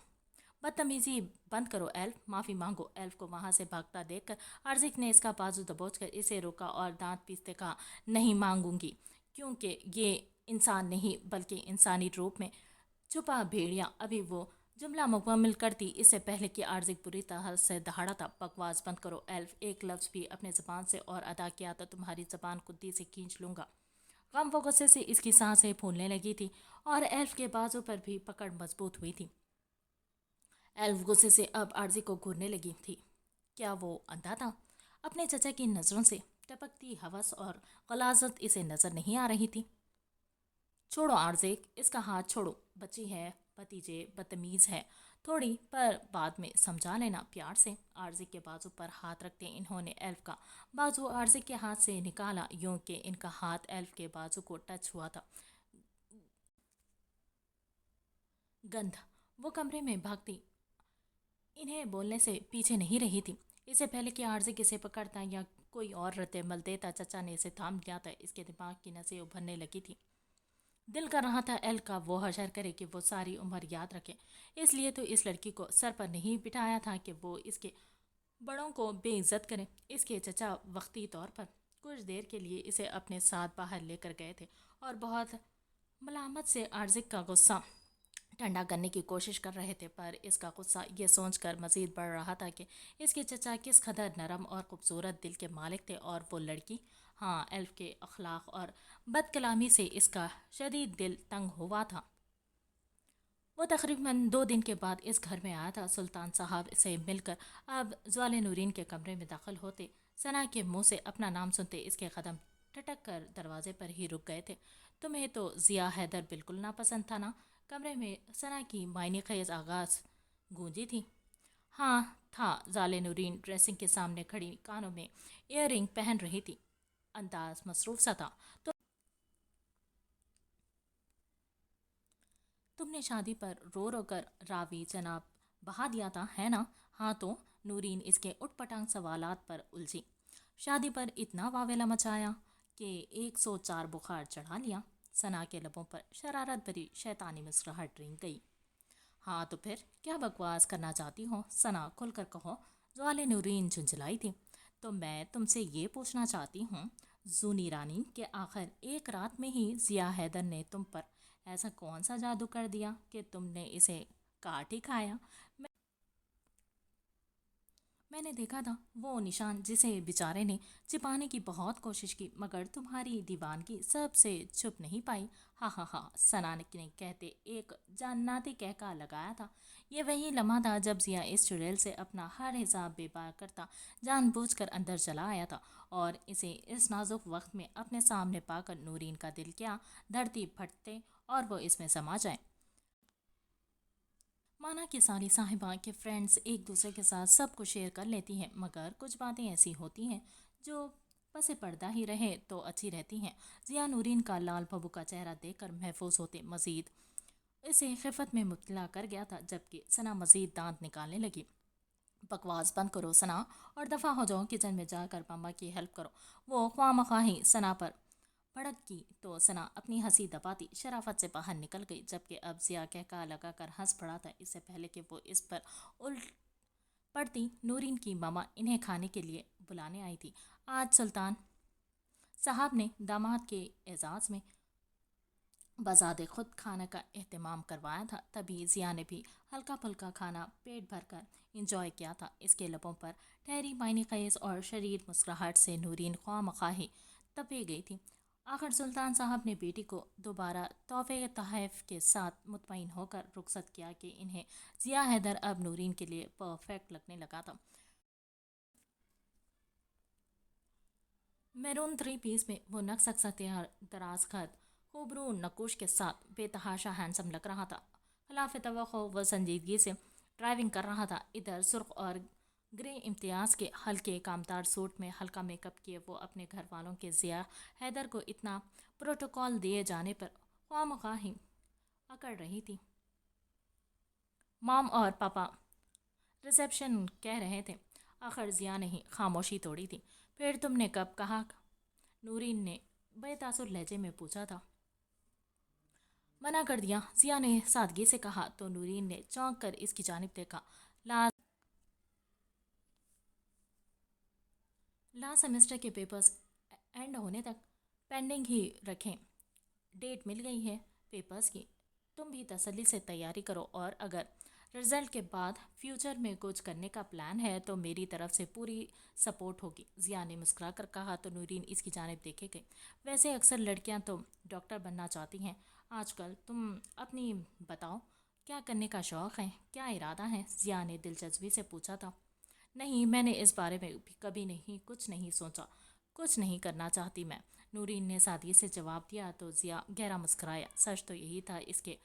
بدتمیزی بند کرو ایلف، معافی مانگو۔ ایلف کو وہاں سے بھاگتا دیکھ کر عارضک نے اس کا بازو دبوچ کر اسے روکا اور دانت پیستے کہا، نہیں مانگوں گی، کیونکہ یہ انسان نہیں بلکہ انسانی روپ میں چھپا بھیڑیا۔ ابھی وہ جملہ مکمل کرتی اس سے پہلے کہ عارضی پوری طرح سے دہاڑا تھا۔ بکواس بند کرو ایلف، ایک لفظ بھی اپنے زبان سے اور ادا کیا تو تمہاری زبان کدی سے کھینچ لوں گا۔ غم و غصے سے اس کی سانسیں پھولنے لگی تھی اور ایلف کے بازو پر بھی پکڑ مضبوط ہوئی تھی۔ ایلف غصے سے اب عارضی کو گھورنے لگی تھی۔ کیا وہ اندھا تھا؟ اپنے چچا کی نظروں سے ٹپکتی ہوس اور غلاظت اسے نظر نہیں آ رہی تھی۔ چھوڑو عارضی، اس کا ہاتھ چھوڑو، بچی ہے، بھتیجے بدتمیز ہے تھوڑی، پر بعد میں سمجھا لینا پیار سے۔ عارضی کے بازو پر ہاتھ رکھتے انہوں نے ایلف کا بازو عارضی کے ہاتھ سے نکالا، یوں کہ ان کا ہاتھ ایلف کے بازو کو ٹچ ہوا تھا۔ گندھ! وہ کمرے میں بھاگتی انہیں بولنے سے پیچھے نہیں رہی تھی۔ اس سے پہلے کہ عارضی کسے پکڑتا یا کوئی اور رد عمل دیتا، چچا نے اسے تھام لیا تھا۔ اس کے دماغ کی نسیں ابھرنے لگی تھی۔ دل کر رہا تھا ایل کا وہ حشر کرے کہ وہ ساری عمر یاد رکھے۔ اس لیے تو اس لڑکی کو سر پر نہیں بٹھایا تھا کہ وہ اس کے بڑوں کو بے عزت کرے۔ اس کے چچا وقتی طور پر کچھ دیر کے لیے اسے اپنے ساتھ باہر لے کر گئے تھے اور بہت ملامت سے عارضی کا غصہ ٹھنڈا کرنے کی کوشش کر رہے تھے، پر اس کا غصہ یہ سوچ کر مزید بڑھ رہا تھا کہ اس کے چچا کس قدر نرم اور خوبصورت دل کے مالک تھے، اور وہ لڑکی، ہاں، ایلف کے اخلاق اور بد کلامی سے اس کا شدید دل تنگ ہوا تھا۔ وہ تقریباً 2 دن کے بعد اس گھر میں آیا تھا۔ سلطان صاحب سے مل کر اب زوال نورین کے کمرے میں داخل ہوتے، ثنا کے منہ سے اپنا نام سنتے اس کے قدم ٹھٹک کر دروازے پر ہی رک گئے تھے۔ تمہیں تو ضیا حیدر بالکل ناپسند تھا نا؟ کمرے میں ثنا کی معنی خیز آواز گونجی تھی۔ ہاں تھا۔ زال نورین ڈریسنگ کے سامنے کھڑی کانوں میں ایئر رنگ پہن رہی تھی، انداز مصروف سا تھا۔ تم نے شادی پر رو رو کر راوی جناب بہا دیا تھا، ہے نا؟ ہاں تو؟ نورین اس کے اٹھ پٹانگ سوالات پر الجھی۔ شادی پر اتنا واویلا مچایا کہ 104 بخار چڑھا لیا۔ ثنا کے لبوں پر شرارت بھری شیطانی مسکراہٹ رنگ گئی۔ ہاں تو پھر کیا بکواس کرنا چاہتی ہو ثنا؟ کھل کر کہو۔ زوال نورین جھنجھلائی تھی۔ تو میں تم سے یہ پوچھنا چاہتی ہوں زونی رانی کہ آخر ایک رات میں ہی ضیا حیدر نے تم پر ایسا کون سا جادو کر دیا کہ تم نے اسے کاٹ ہی کھایا؟ میں نے دیکھا تھا وہ نشان جسے بیچارے نے چھپانے کی بہت کوشش کی، مگر تمہاری دیوانگی سب سے چھپ نہیں پائی۔ ہاں ہاں ہاں، ثنا نے کہتے ایک جناتی کہکا لگایا تھا۔ یہ وہی لمحہ تھا جب ضیا اس چڑیل سے اپنا ہر حساب بے پار کرتا جان بوجھ کر اندر چلا آیا تھا، اور اسے اس نازک وقت میں اپنے سامنے پا کر نورین کا دل کیا دھڑتی پھٹتے اور وہ اس میں سما جائے۔ مانا کہ ساری صاحبہ کے فرینڈز ایک دوسرے کے ساتھ سب کو شیئر کر لیتی ہیں، مگر کچھ باتیں ایسی ہوتی ہیں جو پس پردہ ہی رہے تو اچھی رہتی ہیں۔ ضیا نورین کا لال بھبو کا چہرہ دیکھ کر محفوظ ہوتے مزید اسے خفت میں مبتلا کر گیا تھا، جبکہ ثنا مزید دانت نکالنے لگی۔ بکواس بند کرو ثنا اور دفع ہو جاؤ، کچن میں جا کر ماما کی ہیلپ کرو۔ وہ خواہ مخواہ ہی ثنا پر بھڑک کی تو ثنا اپنی ہنسی دباتی شرافت سے باہر نکل گئی، جبکہ اب ضیا کہکا لگا کر ہنس پڑا تھا۔ اس سے پہلے کہ وہ اس پر الٹ پڑتی، نورین کی ماما انہیں کھانے کے لیے بلانے آئی تھی۔ آج سلطان صاحب نے داماد کے اعزاز میں بذات خود کھانا کا اہتمام کروایا تھا، تبھی ضیا نے بھی ہلکا پھلکا کھانا پیٹ بھر کر انجوائے کیا تھا۔ اس کے لبوں پر ٹھہری معنی خیز اور شریر مسکراہٹ سے نورین خواہ مخواہ ہی تپے گئی تھی۔ آخر سلطان صاحب نے بیٹی کو دوبارہ تحفے تحائف کے ساتھ مطمئن ہو کر رخصت کیا کہ انہیں ضیا حیدر اب نورین کے لیے پرفیکٹ لگنے لگا تھا۔ میرون 3 پیس میں وہ نقص دراز خط خوبرو نقوش کے ساتھ بے تحاشا ہینڈسم لگ رہا تھا۔ خلاف توقع وہ سنجیدگی سے ڈرائیونگ کر رہا تھا۔ ادھر سرخ اور گرے امتیاز کے ہلکے کامدار سوٹ میں ہلکا میک اپ کیے وہ اپنے گھر والوں کے ضیا حیدر کو اتنا پروٹوکول دیے جانے پر خواہ مخواہ ہی اکڑ رہی تھی۔ مام اور پاپا ریسیپشن کہہ رہے تھے۔ آخر ضیا نے ہی خاموشی توڑی تھی۔ پھر تم نے کب کہا؟ نورین نے بے تاثر لہجے میں پوچھا تھا۔ منع کر دیا، ضیا نے سادگی سے کہا تو نورین نے چونک کر اس کی جانب دیکھا۔ لاسٹ سیمسٹر کے پیپرز اینڈ ہونے تک پینڈنگ ہی رکھیں، ڈیٹ مل گئی ہے پیپرز کی، تم بھی تسلی سے تیاری کرو، اور اگر رزلٹ کے بعد فیوچر میں کچھ کرنے کا پلان ہے تو میری طرف سے پوری سپورٹ ہوگی، ضیا نے مسکرا کر کہا تو نورین اس کی جانب دیکھے گئی۔ ویسے اکثر لڑکیاں تو ڈاکٹر بننا چاہتی ہیں آج کل، تم اپنی بتاؤ کیا کرنے کا شوق ہے، کیا ارادہ ہے؟ ضیا نے دلچسپی سے پوچھا تھا۔ نہیں، میں نے اس بارے میں کبھی کچھ نہیں سوچا، کچھ نہیں کرنا چاہتی میں، نورین نے سادگی سے جواب دیا تو ضیا گہرا مسکرایا۔ سچ تو یہی تھا، اس کے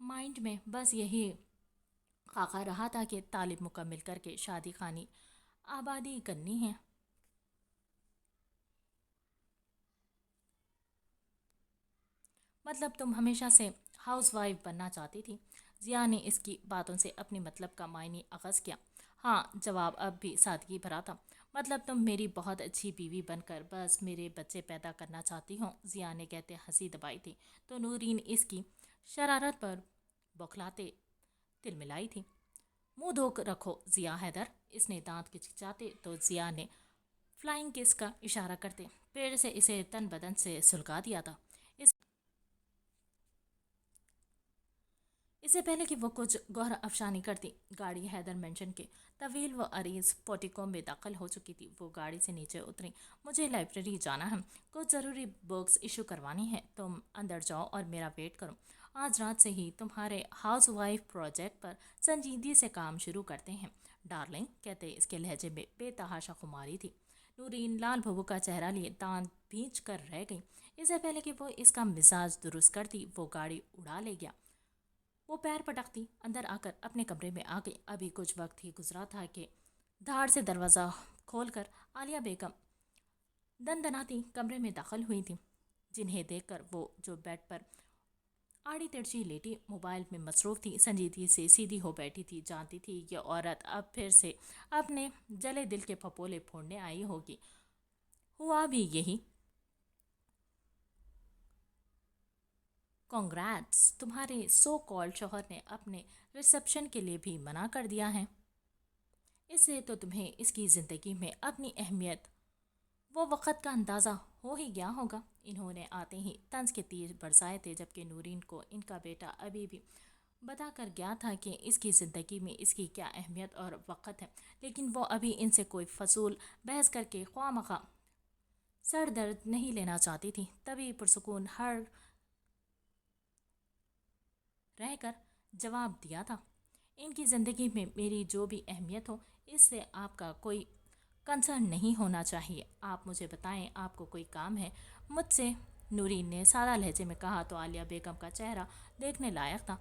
مائنڈ میں بس یہی خاکہ رہا تھا کہ تعلیم مکمل کر کے شادی خانی آبادی کرنی ہے۔ مطلب تم ہمیشہ سے ہاؤس وائف بننا چاہتی تھی؟ ضیا نے اس کی باتوں سے اپنی مطلب کا معنی اخذ کیا۔ ہاں، جواب اب بھی سادگی بھرا تھا۔ مطلب تم میری بہت اچھی بیوی بن کر بس میرے بچے پیدا کرنا چاہتی ہو؟ ضیا نے کہتے ہنسی دبائی تھی تو نورین اس کی شرارت پر بوکھلاتے تل ملائی تھی۔ منہ دھو رکھو ضیا حیدر، اس نے دانت کچکچاتے تو ضیا نے فلائنگ کس کا اشارہ کرتے پیڑ سے اسے تن بدن سے سلگا دیا تھا۔ اس سے پہلے کہ وہ کچھ گوہر افشانی کرتی، گاڑی حیدر مینشن کے طویل و عریض پورٹیکو میں داخل ہو چکی تھی۔ وہ گاڑی سے نیچے اتری۔ مجھے لائبریری جانا ہے، کچھ ضروری بکس ایشو کروانی ہے، تم اندر جاؤ اور میرا ویٹ کرو۔ آج رات سے ہی تمہارے ہاؤس وائف پروجیکٹ پر سنجیدگی سے کام شروع کرتے ہیں ڈارلنگ، کہتے اس کے لہجے میں بے تحاشا خماری تھی۔ نورین لال بھبو کا چہرہ لیے دانت بھینچ کر رہ گئی۔ اس سے پہلے کہ وہ اس کا مزاج درست کرتی، وہ گاڑی اڑا لے گیا۔ وہ پیر پٹکتی اندر آ کر اپنے کمرے میں آ گئی۔ ابھی کچھ وقت ہی گزرا تھا کہ دھاڑ سے دروازہ کھول کر عالیہ بیگم دندناتی کمرے میں داخل ہوئی تھی، جنہیں دیکھ کر وہ جو بیڈ پر آڑی تڑچی لیٹی موبائل میں مصروف تھی، سنجیدگی سے سیدھی ہو بیٹھی تھی۔ جانتی تھی یہ عورت اب پھر سے اپنے جلے دل کے پھپولے پھوڑنے آئی ہوگی۔ ہوا بھی یہی۔ کانگریٹس، تمہارے سو کالڈ شوہر نے اپنے ریسیپشن کے لیے بھی منع کر دیا ہے۔ اس سے تو تمہیں اس کی زندگی میں اپنی اہمیت وہ وقت کا اندازہ ہو ہی گیا ہوگا۔ انہوں نے آتے ہی طنز کے تیر برسائے تھے، جبکہ نورین کو ان کا بیٹا ابھی بھی بتا کر گیا تھا کہ اس کی زندگی میں اس کی کیا اہمیت اور وقت ہے، لیکن وہ ابھی ان سے کوئی فضول بحث کر کے خواہ مخواہ سر درد نہیں لینا چاہتی تھی۔ تبھی پرسکون ہر رہ کر جواب دیا تھا، ان کی زندگی میں میری جو بھی اہمیت ہو، اس سے آپ کا کوئی کنسرن نہیں ہونا چاہیے۔ آپ مجھے بتائیں، آپ کو کوئی کام ہے مجھ سے؟ نورین نے سادہ لہجے میں کہا تو عالیہ بیگم کا چہرہ دیکھنے لائق تھا۔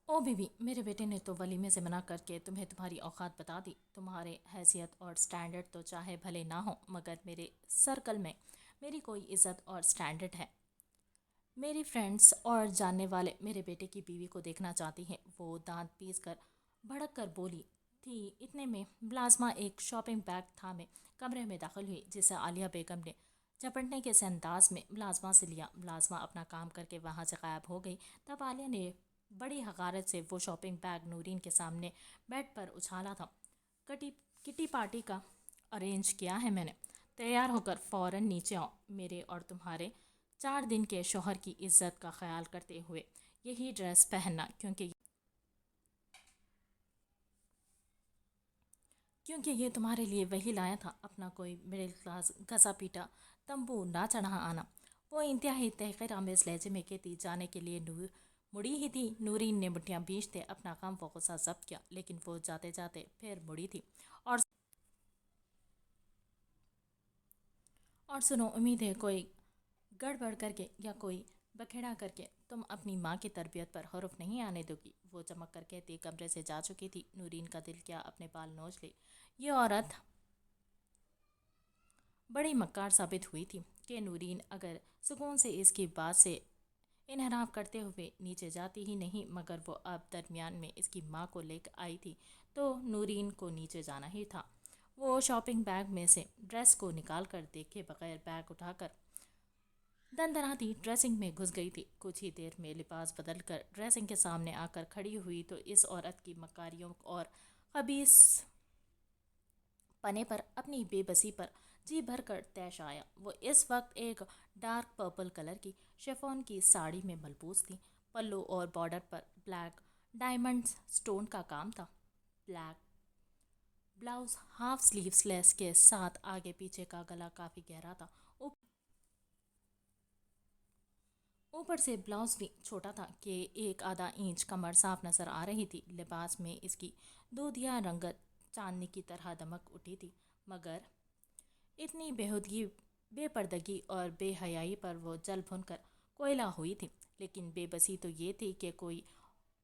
او بی بی، میرے بیٹے نے تو ولیمے سے منع کر کے تمہیں تمہاری اوقات بتا دی۔ تمہارے حیثیت اور سٹینڈرڈ تو چاہے بھلے نہ ہو، مگر میرے سرکل میں میری کوئی عزت اور سٹینڈرڈ ہے۔ میری فرینڈز اور جاننے والے میرے بیٹے کی بیوی کو دیکھنا چاہتی ہیں۔ وہ دانت پیس کر بھڑک کر بولی تھی۔ اتنے میں ملازمہ ایک شاپنگ بیگ تھامے کمرے میں داخل ہوئی، جسے عالیہ بیگم نے جھپٹنے کے انداز میں ملازمہ سے لیا۔ ملازمہ اپنا کام کر کے وہاں سے غائب ہو گئی۔ تب عالیہ نے بڑی حقارت سے وہ شاپنگ بیگ نورین کے سامنے بیڈ پر اچھالا تھا۔ کٹی پارٹی کا ارینج کیا ہے میں نے، تیار ہو کر فوراً نیچے آؤ۔ میرے اور تمہارے 4 دن کے شوہر کی عزت کا خیال کرتے ہوئے یہی ڈریس پہننا، کیونکہ یہ تمہارے لیے وہی لایا تھا۔ اپنا کوئی مڈل کلاس گھسا پیٹا تمبو نہ چڑھا آنا۔ وہ انتہائی تحقیر آمیز لہجے میں کہتی، جانے کے لیے مڑی ہی تھی۔ نورین نے مٹھیاں بھینچتے اپنا غم و غصہ ضبط کیا، لیکن وہ جاتے جاتے پھر مڑی تھی۔ اور سنو، امید ہے کوئی گڑبڑ کر کے یا کوئی بکھیڑا کر کے تم اپنی ماں کی تربیت پر حرف نہیں آنے دو گی، وہ چمک کر کہتی کمرے سے جا چکی تھی۔ نورین کا دل کیا اپنے بال نوچ لے۔ یہ عورت بڑی مکار ثابت ہوئی تھی کہ نورین اگر سکون سے اس کی بات سے انحراف کرتے ہوئے نیچے جاتی ہی نہیں، مگر وہ اب درمیان میں اس کی ماں کو لے آئی تھی تو نورین کو نیچے جانا ہی تھا۔ وہ شاپنگ بیگ میں سے ڈریس کو نکال کر دیکھے بغیر بیگ اٹھا کر دندناتی ڈریسنگ میں گھس گئی تھی۔ کچھ ہی دیر میں لباس بدل کر ڈریسنگ کے سامنے آ کر کھڑی ہوئی تو اس عورت کی مکاریوں اور خبیث پنے پر، اپنی بے بسی پر جی بھر کر طیش آیا۔ وہ اس وقت ایک ڈارک پرپل کلر کی شفون کی ساڑی میں ملبوس تھی۔ پلو اور بارڈر پر بلیک ڈائمنڈ سٹون کا کام تھا۔ بلیک بلاؤز ہاف سلیوز لیس کے ساتھ، آگے پیچھے کا گلا کافی گہرا تھا، اوپر سے بلاؤز بھی چھوٹا تھا کہ ایک آدھا انچ کمر صاف نظر آ رہی تھی۔ لباس میں اس کی دودھیا رنگت چاندنی کی طرح دمک اٹھی تھی، مگر اتنی بےہودگی، بے پردگی اور بے حیائی پر وہ جل بھن کر کوئلہ ہوئی تھی۔ لیکن بے بسی تو یہ تھی کہ کوئی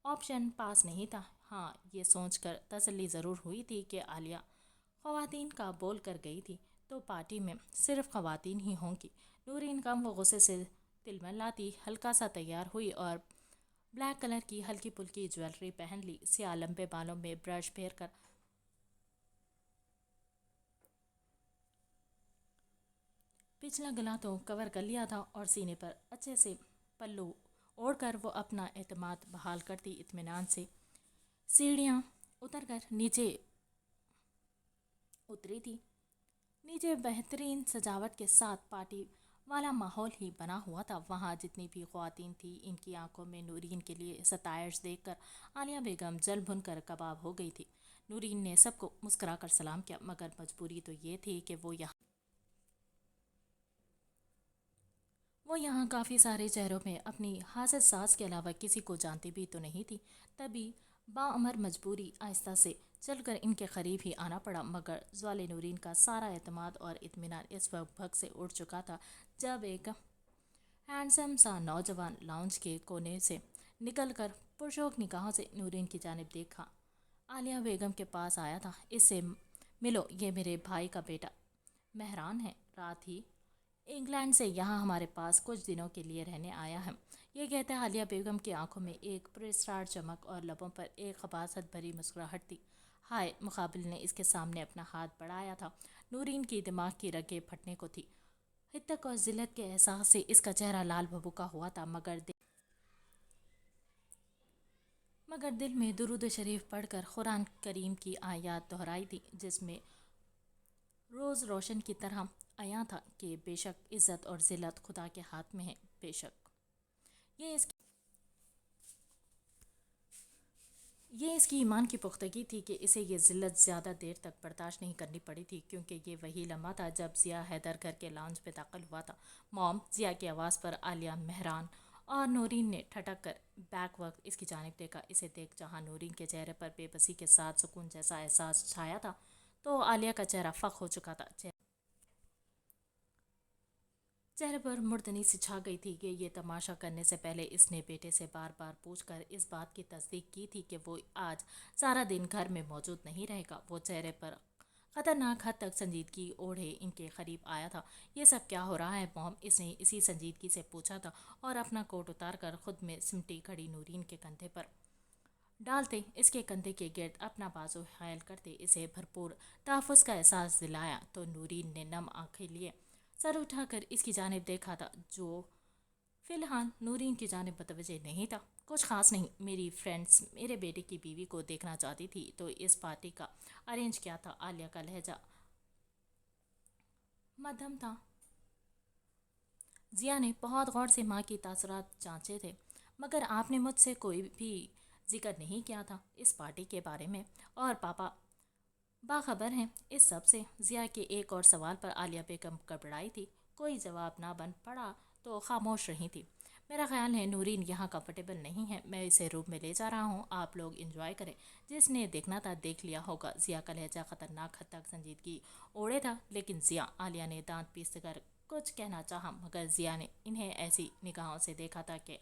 آپشن پاس نہیں تھا۔ ہاں، یہ سوچ کر تسلی ضرور ہوئی تھی کہ عالیہ خواتین کا بول کر گئی تھی تو پارٹی میں صرف خواتین ہی ہوں گی۔ نورین کم و غصے سے تلملاتی ہلکا سا تیار ہوئی اور بلیک کلر کی ہلکی پھلکی جویلری پہن لی۔ سیاہ لمبے بالوں میں برش پھیر کر پچھلا گلا تو کور کر لیا تھا اور سینے پر اچھے سے پلو اوڑھ کر وہ اپنا اعتماد بحال کرتی اطمینان سے سیڑھیاں اتر کر نیچے اتری تھی۔ نیچے بہترین سجاوٹ کے ساتھ پارٹی والا ماحول ہی بنا ہوا تھا۔ وہاں جتنی بھی خواتین تھیں، ان کی آنکھوں میں نورین کے لیے ستائش دیکھ کر عالیہ بیگم جل بھن کر کباب ہو گئی تھی۔ نورین نے سب کو مسکرا کر سلام کیا، مگر مجبوری تو یہ تھی کہ وہ یہاں کافی سارے چہروں میں اپنی حاسد ساز کے علاوہ کسی کو جانتی بھی تو نہیں تھی۔ تبھی باعمر مجبوری آہستہ سے چل کر ان کے قریب ہی آنا پڑا، مگر زوال نورین کا سارا اعتماد اور اطمینان اس وقت بھگ سے اڑ چکا تھا جب ایک ہینڈسم سا نوجوان لاؤنج کے کونے سے نکل کر پرشوق نگاہوں سے نورین کی جانب دیکھا عالیہ بیگم کے پاس آیا تھا۔ اس سے ملو، یہ میرے بھائی کا بیٹا مہران ہے، رات ہی انگلینڈ سے یہاں ہمارے پاس کچھ دنوں کے لیے رہنے آیا ہے۔ یہ کہتے عالیہ بیگم کی آنکھوں میں ایک پراسرار چمک اور لبوں پر ایک خباثت بھری مسکراہٹ تھی۔ ہائے! مقابل نے اس کے سامنے اپنا ہاتھ بڑھایا تھا۔ نورین کی دماغ کی رگیں پھٹنے کو تھی۔ حدت اور ذلت کے احساس سے اس کا چہرہ لال بھبکا ہوا تھا، مگر دل میں درود شریف پڑھ کر قرآن کریم کی آیات دہرائی تھی، جس میں روز روشن کی طرح عیاں تھا کہ بے شک عزت اور ذلت خدا کے ہاتھ میں ہے۔ بے شک یہ اس کی ایمان کی پختگی تھی کہ اسے یہ ذلت زیادہ دیر تک برداشت نہیں کرنی پڑی تھی، کیونکہ یہ وہی لمحہ تھا جب ضیا حیدر گھر کے لاؤنج پہ داخل ہوا تھا۔ موم! ضیا کی آواز پر عالیہ، مہران اور نورین نے ٹھٹک کر بیک وقت اس کی جانب دیکھا۔ اسے دیکھ جہاں نورین کے چہرے پر بے بسی کے ساتھ سکون جیسا احساس چھایا تھا، تو عالیہ کا چہرہ فق ہو چکا تھا۔ چہرے پر مردنی سی چھا گئی تھی کہ یہ تماشا کرنے سے پہلے اس نے بیٹے سے بار بار پوچھ کر اس بات کی تصدیق کی تھی کہ وہ آج سارا دن گھر میں موجود نہیں رہے گا۔ وہ چہرے پر خطرناک حد تک سنجیدگی اوڑھے ان کے قریب آیا تھا۔ یہ سب کیا ہو رہا ہے موم؟ اس نے اسی سنجیدگی سے پوچھا تھا اور اپنا کوٹ اتار کر خود میں سمٹی کھڑی نورین کے کندھے پر ڈالتے، اس کے کندھے کے گرد اپنا بازو حائل کرتے اسے بھرپور تحفظ کا احساس دلایا، تو نورین نے نم آنکھیں لیے سر اٹھا کر اس کی جانب دیکھا تھا، جو فی الحال نورین کی جانب متوجہ نہیں تھا۔ کچھ خاص نہیں، میری فرینڈز میرے بیٹے کی بیوی کو دیکھنا چاہتی تھی، تو اس پارٹی کا ارینج کیا تھا۔ عالیہ کا لہجہ مدھم تھا۔ ضیا نے بہت غور سے ماں کی تاثرات جانچے تھے، مگر آپ نے مجھ سے کوئی بھی ذکر نہیں کیا تھا اس پارٹی کے بارے میں، اور پاپا باخبر ہیں اس سب سے۔ ضیا کے ایک اور سوال پر عالیہ بیگم گڑبڑائی تھی۔ کوئی جواب نہ بن پڑا تو خاموش رہی تھی۔ میرا خیال ہے نورین یہاں کمفرٹیبل نہیں ہے، میں اسے روم میں لے جا رہا ہوں، آپ لوگ انجوائے کریں۔ جس نے دیکھنا تھا دیکھ لیا ہوگا۔ ضیا کا لہجہ خطرناک حد تک سنجیدگی اوڑھے تھا۔ لیکن ضیا، عالیہ نے دانت پیس کر کچھ کہنا چاہا، مگر ضیا نے انہیں ایسی نگاہوں سے دیکھا تھا کہ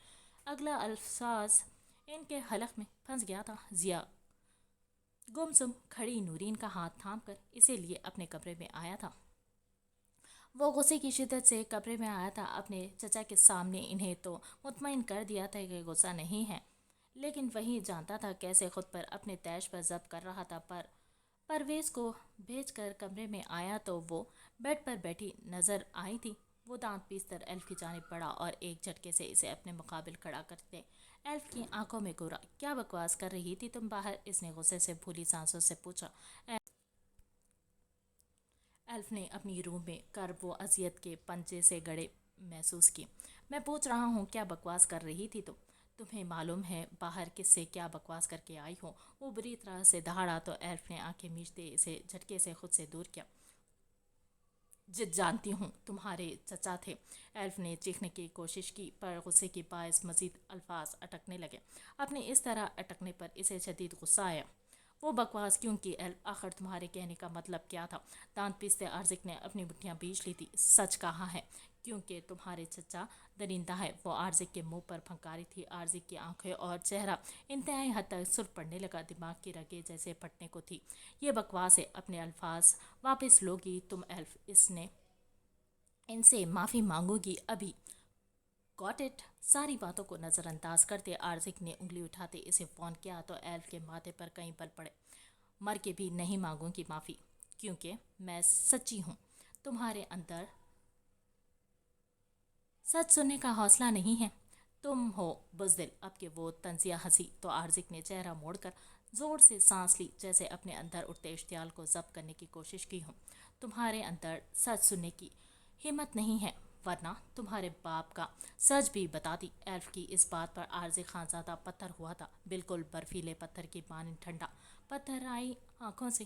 اگلا الفاظ ان کے حلق میں پھنس گیا تھا۔ ضیا گمسم کھڑی نورین کا ہاتھ تھام کر اسے لیے اپنے کمرے میں آیا تھا۔ وہ غصے کی شدت سے کمرے میں آیا تھا۔ اپنے چچا کے سامنے انہیں تو مطمئن کر دیا تھا کہ غصہ نہیں ہے، لیکن وہی جانتا تھا کیسے خود پر اپنے طیش پر ضبط کر رہا تھا۔ پر پرویز کو بھیج کر کمرے میں آیا تو وہ بیڈ پر بیٹھی نظر آئی تھی۔ وہ دانت پیس کر ایلف کی جانب بڑھا اور ایک جھٹکے سے اسے اپنے مقابل کھڑا کرتے ایلف کی آنکھوں میں گھورا۔ کیا بکواس کر رہی تھی تم باہر؟ اس نے غصے سے پھولی سانسوں سے پوچھا۔ ایلف نے اپنی روح میں کرب و اذیت کے پنجے سے گڑے محسوس کی۔ میں پوچھ رہا ہوں کیا بکواس کر رہی تھی تم؟ تمہیں معلوم ہے باہر کس سے کیا بکواس کر کے آئی ہو؟ وہ بری طرح سے دہاڑا تو ایلف نے آنکھیں میچتے اسے جھٹکے سے خود سے دور کیا۔ جانتی ہوں تمہارے چچا تھے۔ ایلف نے چیخنے کی کوشش کی پر غصے کی باعث مزید الفاظ اٹکنے لگے۔ اپنے اس طرح اٹکنے پر اسے شدید غصہ آیا۔ وہ بکواس کیوں کی ایلف؟ آخر تمہارے کہنے کا مطلب کیا تھا؟ دانت پیستے آرزک نے اپنی مٹھیاں بیچ لی تھی۔ سچ کہا ہے کیونکہ تمہارے چچا درندہ ہے۔ وہ آرزک کے منہ پر پھنکاری تھی۔ آرزک کی آنکھیں اور چہرہ انتہائی حد تک سرخ پڑنے لگا، دماغ کی رگیں جیسے پھٹنے کو تھی۔ یہ بکواس ہے، اپنے الفاظ واپس لوگی تم ایلف؟ ان سے معافی مانگو گی ابھی؟ Got it? ساری باتوں کو نظر انداز کرتے آرزک نے انگلی اٹھاتے اسے فون کیا تو ایلف کے ماتھے پر کئی بل پڑے۔ مر کے بھی نہیں مانگوں گی معافی، کیونکہ میں سچی ہوں۔ تمہارے اندر سچ سننے کا حوصلہ نہیں ہے۔ تم ہو بزدل۔ اب کہ وہ طنزیہ ہنسی تو آرزک نے چہرہ موڑ کر زور سے سانس لی، جیسے اپنے اندر اٹھتے اشتعال کو ضبط کرنے کی کوشش کی ہو۔ تمہارے اندر سچ سننے کی ہمت نہیں ہے، ورنہ تمہارے باپ کا سچ بھی بتاتی۔ ایلف کی اس بات پر آرزک خانزادہ پتھر ہوا تھا، بالکل برفیلے پتھر کی مانند ٹھنڈا۔ پتھر آئی آنکھوں سے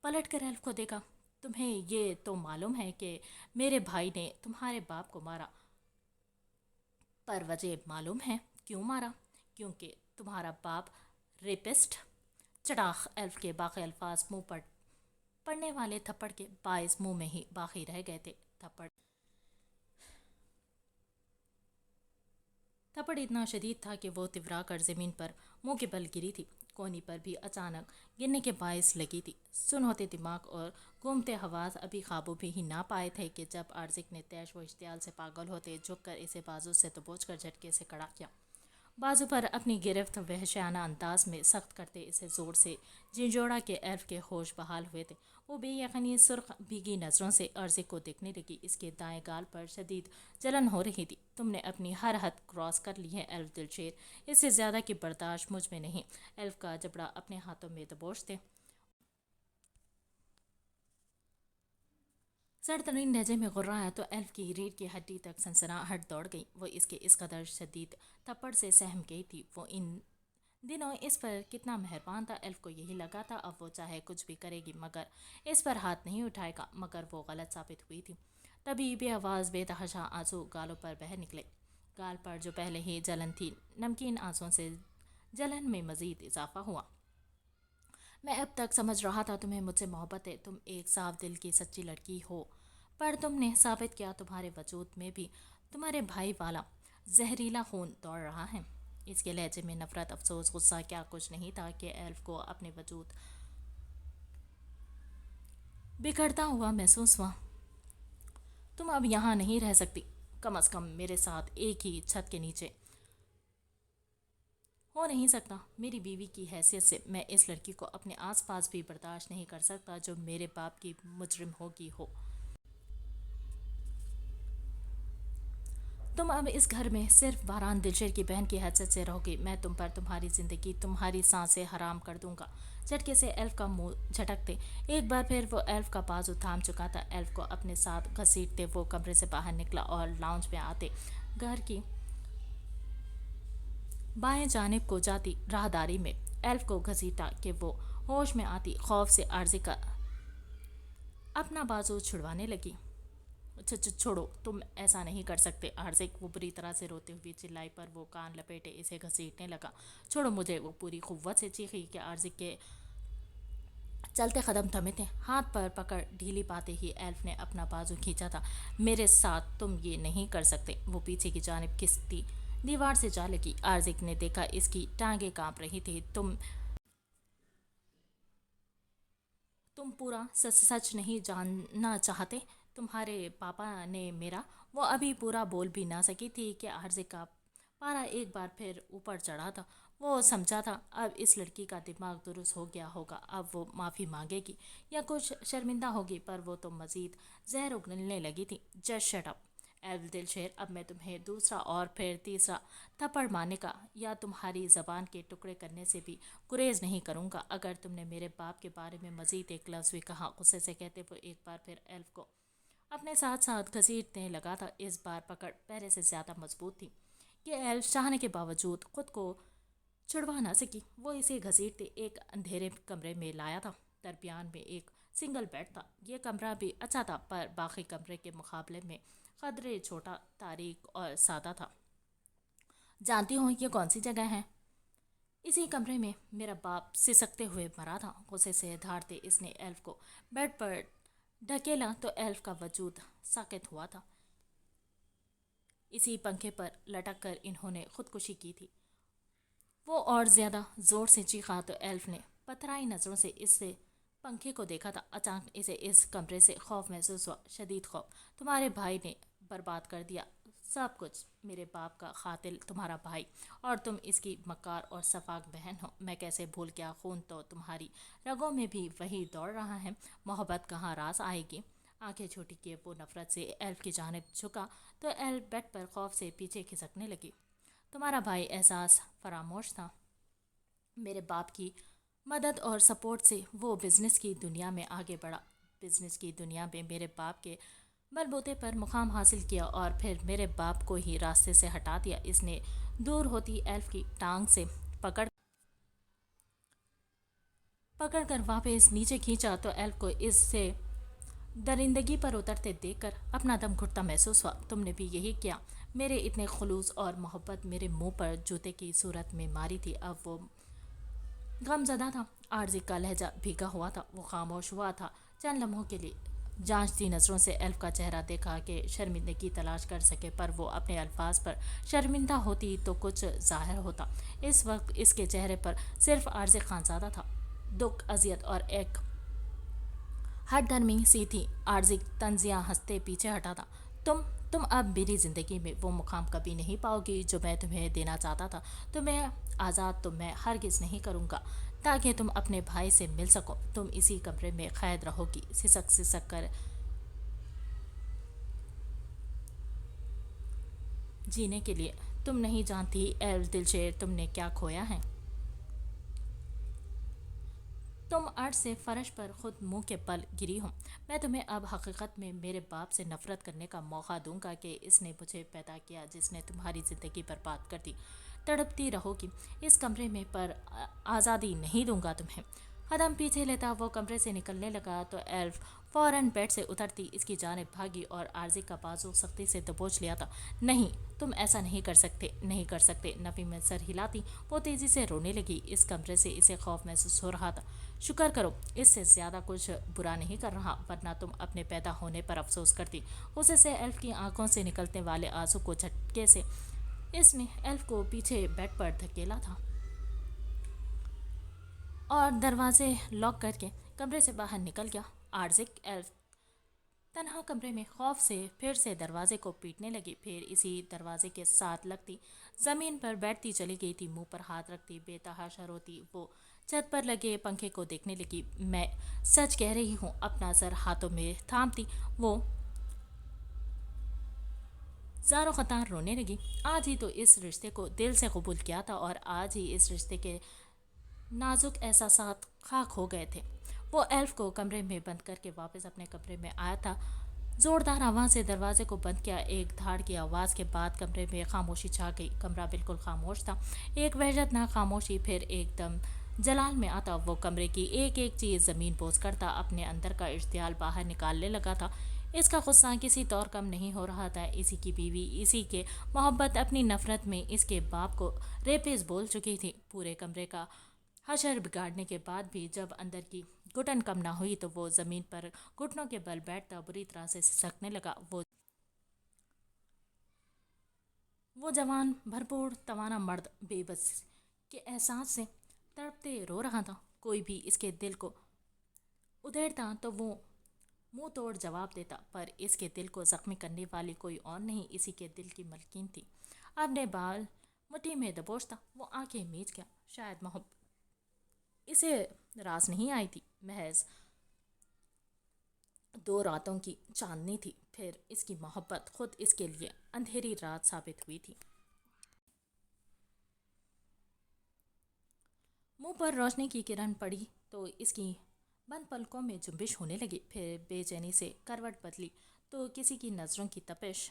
پلٹ کر ایلف کو دیکھا۔ تمہیں یہ تو معلوم ہے کہ میرے بھائی نے تمہارے باپ کو مارا، پر وجہ معلوم ہے کیوں مارا؟ کیونکہ تمہارا باپ ریپسٹ۔ چڑاخ! ایلف کے باقی الفاظ منہ پر پڑنے والے تھپڑ کے باعث منہ میں ہی باقی رہ گئے تھے۔ تھپڑ اتنا شدید تھا کہ وہ تورا کر زمین پر منہ کے بل گری تھی۔ کونی پر بھی اچانک گرنے کے باعث لگی تھی۔ سن ہوتے دماغ اور گھومتے حواس ابھی قابو بھی ہی نہ پائے تھے کہ جب آرزک نے تیش و اشتعال سے پاگل ہوتے جھک کر اسے بازو سے دبوچ کر جھٹکے سے کڑا کیا۔ بازو پر اپنی گرفت وحشیانہ انداز میں سخت کرتے اسے زور سے جھنجھوڑا کہ ایلف کے ہوش بحال ہوئے تھے۔ وہ بے یقینی سرخ بھیگی نظروں سے آرزک کو دیکھنے لگی۔ اس کے دائیں گال پر شدید جلن ہو رہی تھی۔ تم نے اپنی ہر حد کراس کر لی ہے ایلف دلشیر، اس سے زیادہ کی برداشت مجھ میں نہیں۔ ایلف کا جبڑا اپنے ہاتھوں میں دبوچتے سرترین لہجے میں غرایا تو ایلف کی ریڑھ کی ہڈی تک سنسناہٹ دوڑ گئی۔ وہ اس کے اس قدر شدید تھپڑ سے سہم گئی تھی۔ وہ ان دنوں اس پر کتنا مہربان تھا، ایلف کو یہی لگا تھا اب وہ چاہے کچھ بھی کرے گی مگر اس پر ہاتھ نہیں اٹھائے گا، مگر وہ غلط ثابت ہوئی تھی۔ تبھی بے آواز بے تحاشا آنسو گالوں پر بہہ نکلے۔ گال پر جو پہلے ہی جلن تھی، نمکین آنسوں سے جلن میں مزید اضافہ ہوا۔ میں اب تک سمجھ رہا تھا تمہیں مجھ سے محبت ہے، تم ایک صاف دل کی سچی لڑکی ہو، پر تم نے ثابت کیا تمہارے وجود میں بھی تمہارے بھائی والا زہریلا خون دوڑ رہا ہے۔ اس کے لہجے میں نفرت، افسوس، غصہ کیا کچھ نہیں تھا کہ ایلف کو اپنے وجود بکھرتا ہوا محسوس ہوا۔ تم اب یہاں نہیں رہ سکتی، کم از کم میرے ساتھ ایک ہی چھت کے نیچے۔ ہو نہیں سکتا۔ میری بیوی کی حیثیت سے میں اس لڑکی کو اپنے آس پاس بھی برداشت نہیں کر سکتا جو میرے باپ کی مجرم ہوگی ہو۔ تم اب اس گھر میں صرف بہران دلشیر کی بہن کی حیثیت سے رہو گی۔ میں تم پر تمہاری زندگی، تمہاری سانسیں حرام کر دوں گا۔ جھٹکے سے ایلف کا منہ جھٹکتے ایک بار پھر وہ ایلف کا بازو تھام چکا تھا۔ ایلف کو اپنے ساتھ گھسیٹتے وہ کمرے سے باہر نکلا اور لاؤنج میں آتے گھر کی بائیں جانب کو جاتی راہداری میں ایلف کو گھسیٹا کہ وہ ہوش میں آتی خوف سے آرزک کا اپنا بازو چھڑوانے لگی۔ چھوڑو، تم ایسا نہیں کر سکتے آرزک! وہ بری طرح سے روتے ہوئے چلائی پر وہ کان لپیٹے اسے گھسیٹنے لگا۔ چھوڑو مجھے! وہ پوری قوت سے چیخی کہ آرزک کے چلتے قدم تھمے تھے۔ ہاتھ پر پکڑ ڈھیلی پاتے ہی ایلف نے اپنا بازو کھینچا تھا۔ میرے ساتھ تم یہ نہیں کر سکتے! وہ پیچھے کی جانب کھستی دیوار سے جا لگی۔ آرزک نے دیکھا اس کی ٹانگیں کانپ رہی تھی۔ تم پورا سچ نہیں جاننا چاہتے؟ تمہارے پاپا نے میرا… وہ ابھی پورا بول بھی نہ سکی تھی کہ آرزک کا پارا ایک بار پھر اوپر چڑھا تھا۔ وہ سمجھا تھا اب اس لڑکی کا دماغ درست ہو گیا ہوگا، اب وہ معافی مانگے گی یا کچھ شرمندہ ہوگی، پر وہ تو مزید زہر اگلنے لگی تھی۔ Just shut up Elif Dilsher! اب میں تمہیں دوسرا اور پھر تیسرا تھپڑ مارنے کا یا تمہاری زبان کے ٹکڑے کرنے سے بھی گریز نہیں کروں گا اگر تم نے میرے باپ کے بارے میں مزید ایک لفظ بھی کہا۔ غصے سے کہتے وہ ایک بار پھر ایلف کو اپنے ساتھ گھسیٹنے لگا تھا۔ اس بار پکڑ پہلے سے زیادہ مضبوط تھی۔ کہ ایلف چاہنے کے باوجود خود کو چھڑوا نہ سکی۔ وہ اسے گھسیٹتے ایک اندھیرے کمرے میں لایا تھا۔ درمیان میں ایک سنگل بیڈ تھا۔ یہ کمرہ بھی اچھا تھا پر باقی کمرے کے مقابلے میں قدرے چھوٹا، تاریک اور سادہ تھا۔ جانتی ہوں یہ کون سی جگہ ہے؟ اسی کمرے میں میرا باپ سسکتے ہوئے مرا تھا۔ غصے سے دھاڑتے اس نے ایلف کو بیڈ پر ڈھکیلا تو ایلف کا وجود ساکت ہوا تھا۔ اسی پنکھے پر لٹک کر انہوں نے خودکشی کی تھی۔ وہ اور زیادہ زور سے چیخا تو ایلف نے پتھرائی نظروں سے اس سے پنکھے کو دیکھا تھا۔ اچانک اسے اس کمرے سے خوف محسوس ہوا، شدید خوف۔ تمہارے بھائی نے برباد کر دیا سب کچھ۔ میرے باپ کا قاتل تمہارا بھائی اور تم اس کی مکار اور سفاک بہن ہو۔ میں کیسے بھول گیا، خون تو تمہاری رگوں میں بھی وہی دوڑ رہا ہے۔ محبت کہاں راز آئے گی؟ آنکھیں چھوٹی کیے وہ نفرت سے ایلف کی جانب جھکا تو ایلف بیڈ پر خوف سے پیچھے کھسکنے لگی۔ تمہارا بھائی احساس فراموش تھا۔ میرے باپ کی مدد اور سپورٹ سے وہ بزنس کی دنیا میں آگے بڑھا۔ بزنس کی دنیا میں میرے باپ کے بلبوتے پر مقام حاصل کیا اور پھر میرے باپ کو ہی راستے سے ہٹا دیا۔ اس نے دور ہوتی ایلف کی ٹانگ سے پکڑ کر واپس نیچے کھینچا تو ایلف کو اس سے درندگی پر اترتے دیکھ کر اپنا دم گھٹتا محسوس ہوا۔ تم نے بھی یہی کیا۔ میرے اتنے خلوص اور محبت میرے منہ پر جوتے کی صورت میں ماری تھی۔ اب وہ غم زدہ تھا، عارضی کا لہجہ بھیگا ہوا تھا۔ وہ خاموش ہوا تھا چند لمحوں کے لیے، جانچتی نظروں سے ایلف کا چہرہ دیکھا کہ شرمندگی تلاش کر سکے، پر وہ اپنے الفاظ پر شرمندہ ہوتی تو کچھ ظاہر ہوتا۔ اس وقت اس کے چہرے پر صرف عارض خانزادہ تھا، دکھ، اذیت اور ایک ہٹ دھرمی سی تھی۔ عارضی طنزیہ ہنستے پیچھے ہٹا تھا۔ تم اب میری زندگی میں وہ مقام کبھی نہیں پاؤ گی جو میں تمہیں دینا چاہتا تھا۔ تمہیں آزاد تو میں ہرگز نہیں کروں گا تاکہ تم اپنے بھائی سے مل سکو۔ تم اسی کمرے میں قید رہو گی، سسک کر جینے کے لیے۔ تم نہیں جانتی ایلف دلشیر تم نے کیا کھویا ہے۔ تم عرض سے فرش پر خود منہ کے بل گری ہو۔ میں تمہیں اب حقیقت میں میرے باپ سے نفرت کرنے کا موقع دوں گا کہ اس نے مجھے پیدا کیا جس نے تمہاری زندگی برباد کر دی۔ تڑپتی رہو گی اس کمرے میں پر آزادی نہیں دوں گا تمہیں۔ قدم پیچھے لیتا وہ کمرے سے نکلنے لگا تو ایلف فوراً بیڈ سے اترتی اس کی جانب بھاگی اور عارضی کا بازو سختی سے دبوچ لیا تھا۔ نہیں، تم ایسا نہیں کر سکتے، نہیں کر سکتے۔ نفی میں سر ہلاتی وہ تیزی سے رونے لگی۔ اس کمرے سے اسے خوف محسوس ہو رہا تھا۔ شکر کرو اس سے زیادہ کچھ برا نہیں کر رہا، ورنہ تم اپنے پیدا ہونے پر افسوس کرتی۔ غصے سے ایلف کی آنکھوں سے نکلنے والے آنسو کو جھٹکے سے اس نے ایلف کو پیچھے بیڈ پر دھکیلا تھا اور دروازے لاک کر کے کمرے سے باہر نکل گیا۔ عارضی ایلف تنہا کمرے میں خوف سے پھر سے دروازے کو پیٹنے لگی، پھر اسی دروازے کے ساتھ لگتی زمین پر بیٹھتی چلی گئی تھی، منہ پر ہاتھ رکھتی بے تحاشا روتی وہ چھت پر لگے پنکھے کو دیکھنے لگی۔ میں سچ کہہ رہی ہوں۔ اپنا سر ہاتھوں میں تھامتی وہ زار و قطار رونے لگی۔ آج ہی تو اس رشتے کو دل سے قبول کیا تھا اور آج ہی اس رشتے کے نازک احساسات خاک ہو گئے تھے۔ وہ ایلف کو کمرے میں بند کر کے واپس اپنے کمرے میں آیا تھا۔ زوردار آواز سے دروازے کو بند کیا۔ ایک دھاڑ کی آواز کے بعد کمرے میں خاموشی چھا گئی۔ کمرہ بالکل خاموش تھا، ایک وحشتناک خاموشی۔ پھر ایک دم جلال میں آتا وہ کمرے کی ایک ایک چیز زمین بوس کرتا، اپنے اندر کا اشتعال باہر نکالنے لگا تھا۔ اس کا غصہ کسی طور کم نہیں ہو رہا تھا۔ اسی کی بیوی، اسی کے محبت اپنی نفرت میں اس کے باپ کو ریپس بول چکی تھی۔ پورے کمرے کا حشر بگاڑنے کے بعد بھی جب اندر کی گھٹن کم نہ ہوئی تو وہ زمین پر گھٹنوں کے بل بیٹھتا بری طرح سے سسکنے لگا۔ وہ جوان، بھرپور، توانا مرد بے بس کے احساس سے تڑپتے رو رہا تھا۔ کوئی بھی اس کے دل کو ادھیڑتا تو وہ منہ توڑ جواب دیتا، پر اس کے دل کو زخمی کرنے والی کوئی اور نہیں، اسی کے دل کی ملکین تھی۔ اپنے بال مٹھی میں دبوچتا وہ آنکھیں میچ گیا۔ شاید محبت اسے راس نہیں آئی تھی، محض 2 راتوں کی چاندنی تھی، پھر اس کی محبت خود اس کے لیے اندھیری رات ثابت ہوئی تھی۔ منہ پر روشنی کی کرن پڑی تو اس کی بند پلکوں میں جنبش ہونے لگی، پھر بے چینی سے کروٹ بدلی تو کسی کی نظروں کی تپش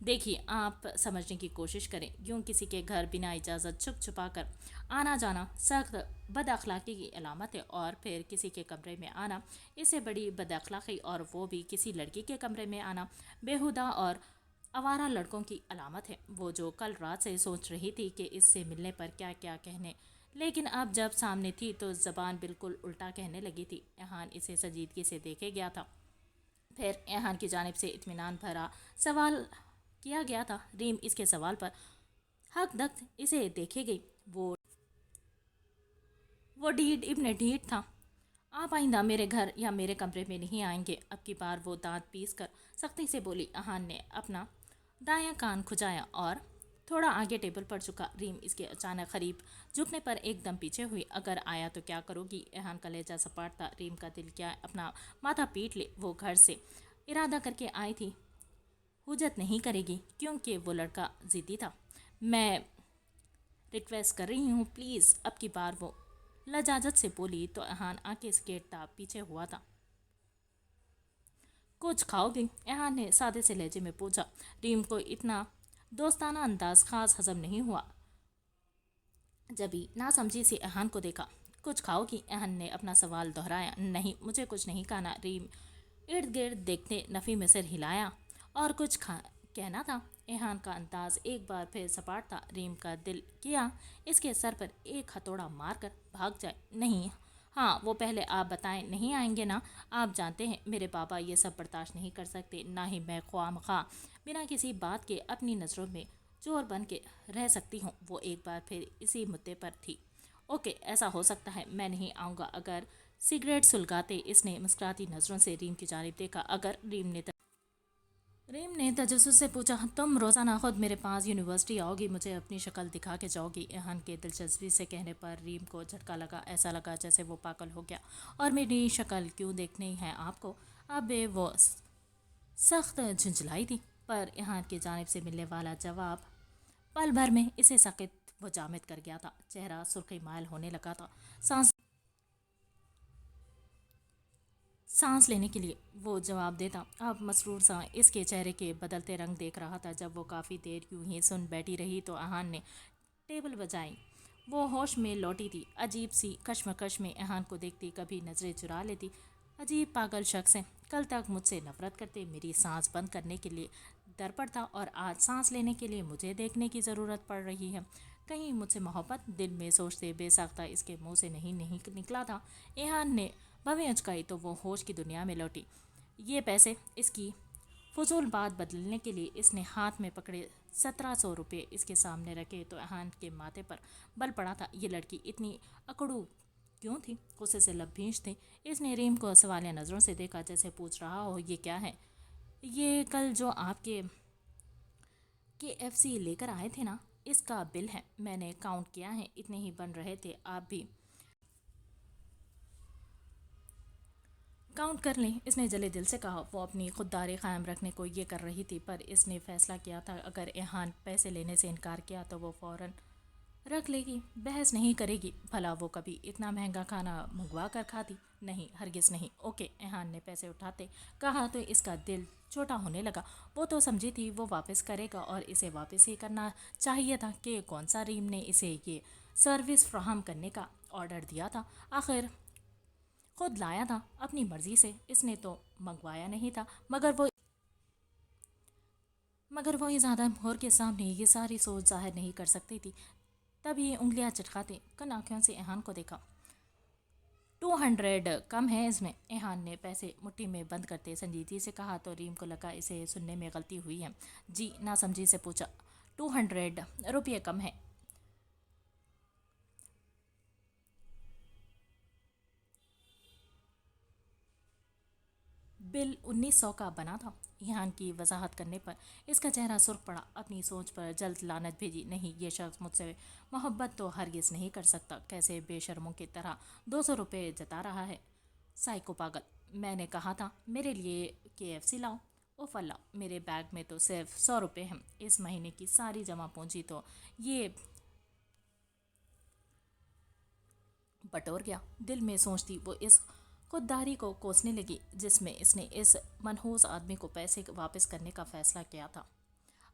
دیکھیے آپ سمجھنے کی کوشش کریں، یوں کسی کے گھر بنا اجازت چھپ چھپا کر آنا جانا سخت بد اخلاقی کی علامت ہے، اور پھر کسی کے کمرے میں آنا اس سے بڑی بد اخلاقی، اور وہ بھی کسی لڑکی کے کمرے میں آنا بےہودہ اور آوارہ لڑکوں کی علامت ہے۔ وہ جو کل رات سے سوچ رہی تھی کہ اس سے ملنے پر کیا کیا کہنے، لیکن اب جب سامنے تھی تو زبان بالکل الٹا کہنے لگی تھی۔ ایہان اسے سنجیدگی سے دیکھے گیا تھا، پھر ایہان کی جانب سے اطمینان بھرا سوال کیا گیا تھا۔ ریم اس کے سوال پر حق دخت اسے دیکھے گئی۔ وہ ڈھیٹ ابن ڈھیٹ تھا۔ آپ آئندہ میرے گھر یا میرے کمرے میں نہیں آئیں گے۔ اب کی بار وہ دانت پیس کر سختی سے بولی۔ ایہان نے اپنا دایاں کان کھجایا اور تھوڑا آگے ٹیبل پر جھکا۔ ریم اس کے اچانک قریب جھکنے پر ایک دم پیچھے ہوئی۔ اگر آیا تو کیا کرو گی؟ ایہان کا لہجہ سپاٹ تھا۔ ریم کا دل کیا اپنا ماتھا پیٹ لے۔ وہ گھر سے ارادہ کر کے آئی تھی، حجت نہیں کرے گی، کیونکہ وہ لڑکا ضدی تھا۔ میں ریکویسٹ کر رہی ہوں پلیز۔ اب کی بار وہ لجاجت سے بولی تو ایہان آنکھیں سکیڑتا پیچھے ہوا تھا۔ کچھ کھاؤ گی؟ ایہان نے سادے سے لہجے میں پوچھا۔ ریم کو اتنا دوستانہ انداز خاص ہضم نہیں ہوا، جبھی ناسمجھی سے ایہان کو دیکھا۔ کچھ کھاؤ گی؟ ایہان نے اپنا سوال دہرایا۔ نہیں، مجھے کچھ نہیں کھانا۔ ریم ارد گرد دیکھتے نفی میں سر ہلایا۔ اور کچھ کہنا تھا؟ ایہان کا انداز ایک بار پھر سپاٹ تھا۔ ریم کا دل کیا اس کے سر پر ایک ہتھوڑا مار کر بھاگ جائے۔ نہیں، ہاں وہ پہلے آپ بتائیں، نہیں آئیں گے نا؟ آپ جانتے ہیں میرے بابا یہ سب برداشت نہیں کر سکتے، نہ ہی میں خواہ مخواہ بنا کسی بات کے اپنی نظروں میں چور بن کے رہ سکتی ہوں۔ وہ ایک بار پھر اسی مدعے پر تھی۔ اوکے، ایسا ہو سکتا ہے، میں نہیں آؤں گا اگر سگریٹ سلگاتے اس نے مسکراتی نظروں سے ریم کی جانب دیکھا۔ اگر ریم نے تجسس سے پوچھا، تم روزانہ خود میرے پاس یونیورسٹی آؤ گی، مجھے اپنی شکل دکھا کے جاؤ گی؟ ایہان کے دلچسپی سے کہنے پر ریم کو جھٹکا لگا۔ ایسا لگا جیسے وہ پاگل ہو گیا۔ اور میری شکل کیوں دیکھنی ہے آپ کو؟ اب وہ سخت جھنجھلائی تھی، پر ایہان کی جانب سے ملنے والا جواب پل بھر میں اسے سخت و جامد کر گیا تھا۔ چہرہ سرخی مائل ہونے لگا تھا۔ سانس لینے کے لیے وہ جواب دیتا۔ اب مسرور سا اس کے چہرے کے بدلتے رنگ دیکھ رہا تھا۔ جب وہ کافی دیر یوں ہی سن بیٹھی رہی تو ایہان نے ٹیبل بجائی۔ وہ ہوش میں لوٹی تھی، عجیب سی کشمکش میں ایہان کو دیکھتی، کبھی نظریں چرا لیتی۔ عجیب پاگل شخص ہے، کل تک مجھ سے نفرت کرتے، میری سانس بند کرنے کے لیے درپڑ تھا، اور آج سانس لینے کے لیے مجھے دیکھنے کی ضرورت پڑ رہی ہے۔ کہیں مجھ سے محبت؟ دل میں سوچتے بے ساختہ اس کے منہ سے نہیں نکلا تھا۔ ایہان نے بھویں اچکائی تو وہ ہوش کی دنیا میں لوٹی۔ یہ پیسے؟ اس کی فضول بات بدلنے کے لیے اس نے ہاتھ میں پکڑے 1700 روپے اس کے سامنے رکھے تو ایہان کے ماتھے پر بل پڑا تھا۔ یہ لڑکی اتنی اکڑو کیوں تھی؟ غصے سے لب بھینچ تھے۔ اس نے ریم کو سوالیہ نظروں سے دیکھا، جیسے پوچھ رہا ہو یہ کیا ہے؟ یہ کل جو آپ کے KFC لے کر آئے تھے نا، اس کا بل ہے، میں نے کاؤنٹ کیا ہے، اتنے ہی بن رہے تھے، آپ بھی کاؤنٹ کر لیں، اس نے جلے دل سے کہا۔ وہ اپنی خودداری قائم رکھنے کو یہ کر رہی تھی، پر اس نے فیصلہ کیا تھا اگر ایہان پیسے لینے سے انکار کیا تو وہ فوراً رکھ لے گی، بحث نہیں کرے گی۔ بھلا وہ کبھی اتنا مہنگا کھانا منگوا کر کھاتی؟ نہیں، ہرگز نہیں۔ اوکے، ایہان نے پیسے اٹھاتے کہا تو اس کا دل چھوٹا ہونے لگا۔ وہ تو سمجھی تھی وہ واپس کرے گا، اور اسے واپس ہی کرنا چاہیے تھا کہ کون سا ریم نے اسے یہ سروس فراہم کرنے کا آرڈر دیا تھا؟ آخر خود لایا تھا اپنی مرضی سے، اس نے تو منگوایا نہیں تھا۔ مگر وہ زیادہ مہر کے سامنے یہ ساری سوچ ظاہر نہیں کر سکتی تھی۔ تب ہی انگلیاں چٹکاتے کن آنکھوں سے ایہان کو دیکھا۔ 200 کم ہے اس میں؟ ایہان نے پیسے مٹھی میں بند کرتے سنجیدگی سے کہا تو ریم کو لگا اسے سننے میں غلطی ہوئی ہے۔ جی؟ ناسمجھی سے پوچھا۔ 200 روپے کم ہے۔ بل 1900 کا بنا تھا۔ ایہان کی وضاحت کرنے پر اس کا چہرہ سرخ پڑا۔ اپنی سوچ پر جلد لعنت بھیجی۔ نہیں، یہ شخص مجھ سے محبت تو ہرگز نہیں کر سکتا۔ کیسے بے شرموں کی طرح 200 روپے جتا رہا ہے؟ سائیکو پاگل! میں نے کہا تھا میرے لیے KFC لاؤ۔ اوف اللہ، میرے بیگ میں تو صرف 100 روپے ہیں، اس مہینے کی ساری جمع پونجی تو یہ بٹور گیا۔ دل میں سوچتی وہ اس خودداری کو کوسنے لگی جس میں اس نے اس منحوس آدمی کو پیسے واپس کرنے کا فیصلہ کیا تھا۔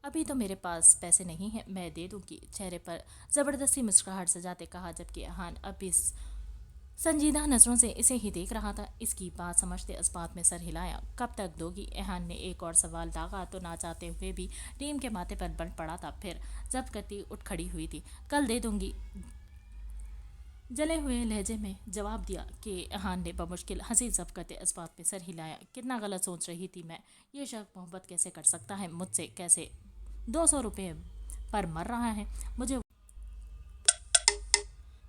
ابھی تو میرے پاس پیسے نہیں ہیں، میں دے دوں گی، چہرے پر زبردستی مسکراہٹ سجاتے کہا، جبکہ احان اب بھی سنجیدہ نظروں سے اسے ہی دیکھ رہا تھا۔ اس کی بات سمجھتے اس بات میں سر ہلایا۔ کب تک دو گی؟ احان نے ایک اور سوال داغا تو نہ چاہتے ہوئے بھی ریم کے ماتھے پر بن پڑا تھا، پھر ضبط کرتی اٹھ کھڑی ہوئی تھی۔ کل دے دوں گی، جلے ہوئے لہجے میں جواب دیا کہ احان نے بمشکل ہنسی ضبط کرتے اس بات میں سر ہلایا۔ کتنا غلط سوچ رہی تھی میں، یہ شخص محبت کیسے کر سکتا ہے مجھ سے، کیسے 200 روپے پر مر رہا ہے؟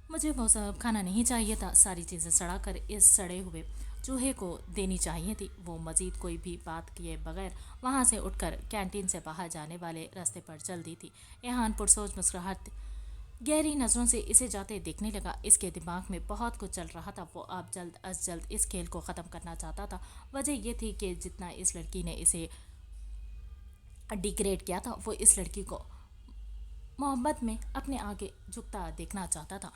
مجھے وہ سب کھانا نہیں چاہیے تھا، ساری چیزیں سڑا کر اس سڑے ہوئے چوہے کو دینی چاہیے تھی۔ وہ مزید کوئی بھی بات کیے بغیر وہاں سے اٹھ کر کینٹین سے باہر جانے والے راستے پر چل دی تھی۔ احان پرسوچ مسکراہٹ گہری نظروں سے اسے جاتے دیکھنے لگا۔ اس کے دماغ میں بہت کچھ چل رہا تھا، وہ اب جلد از جلد اس کھیل کو ختم کرنا چاہتا تھا۔ وجہ یہ تھی کہ جتنا اس لڑکی نے اسے ڈیگریڈ کیا تھا، وہ اس لڑکی کو محبت میں اپنے آگے جھکتا دیکھنا چاہتا تھا۔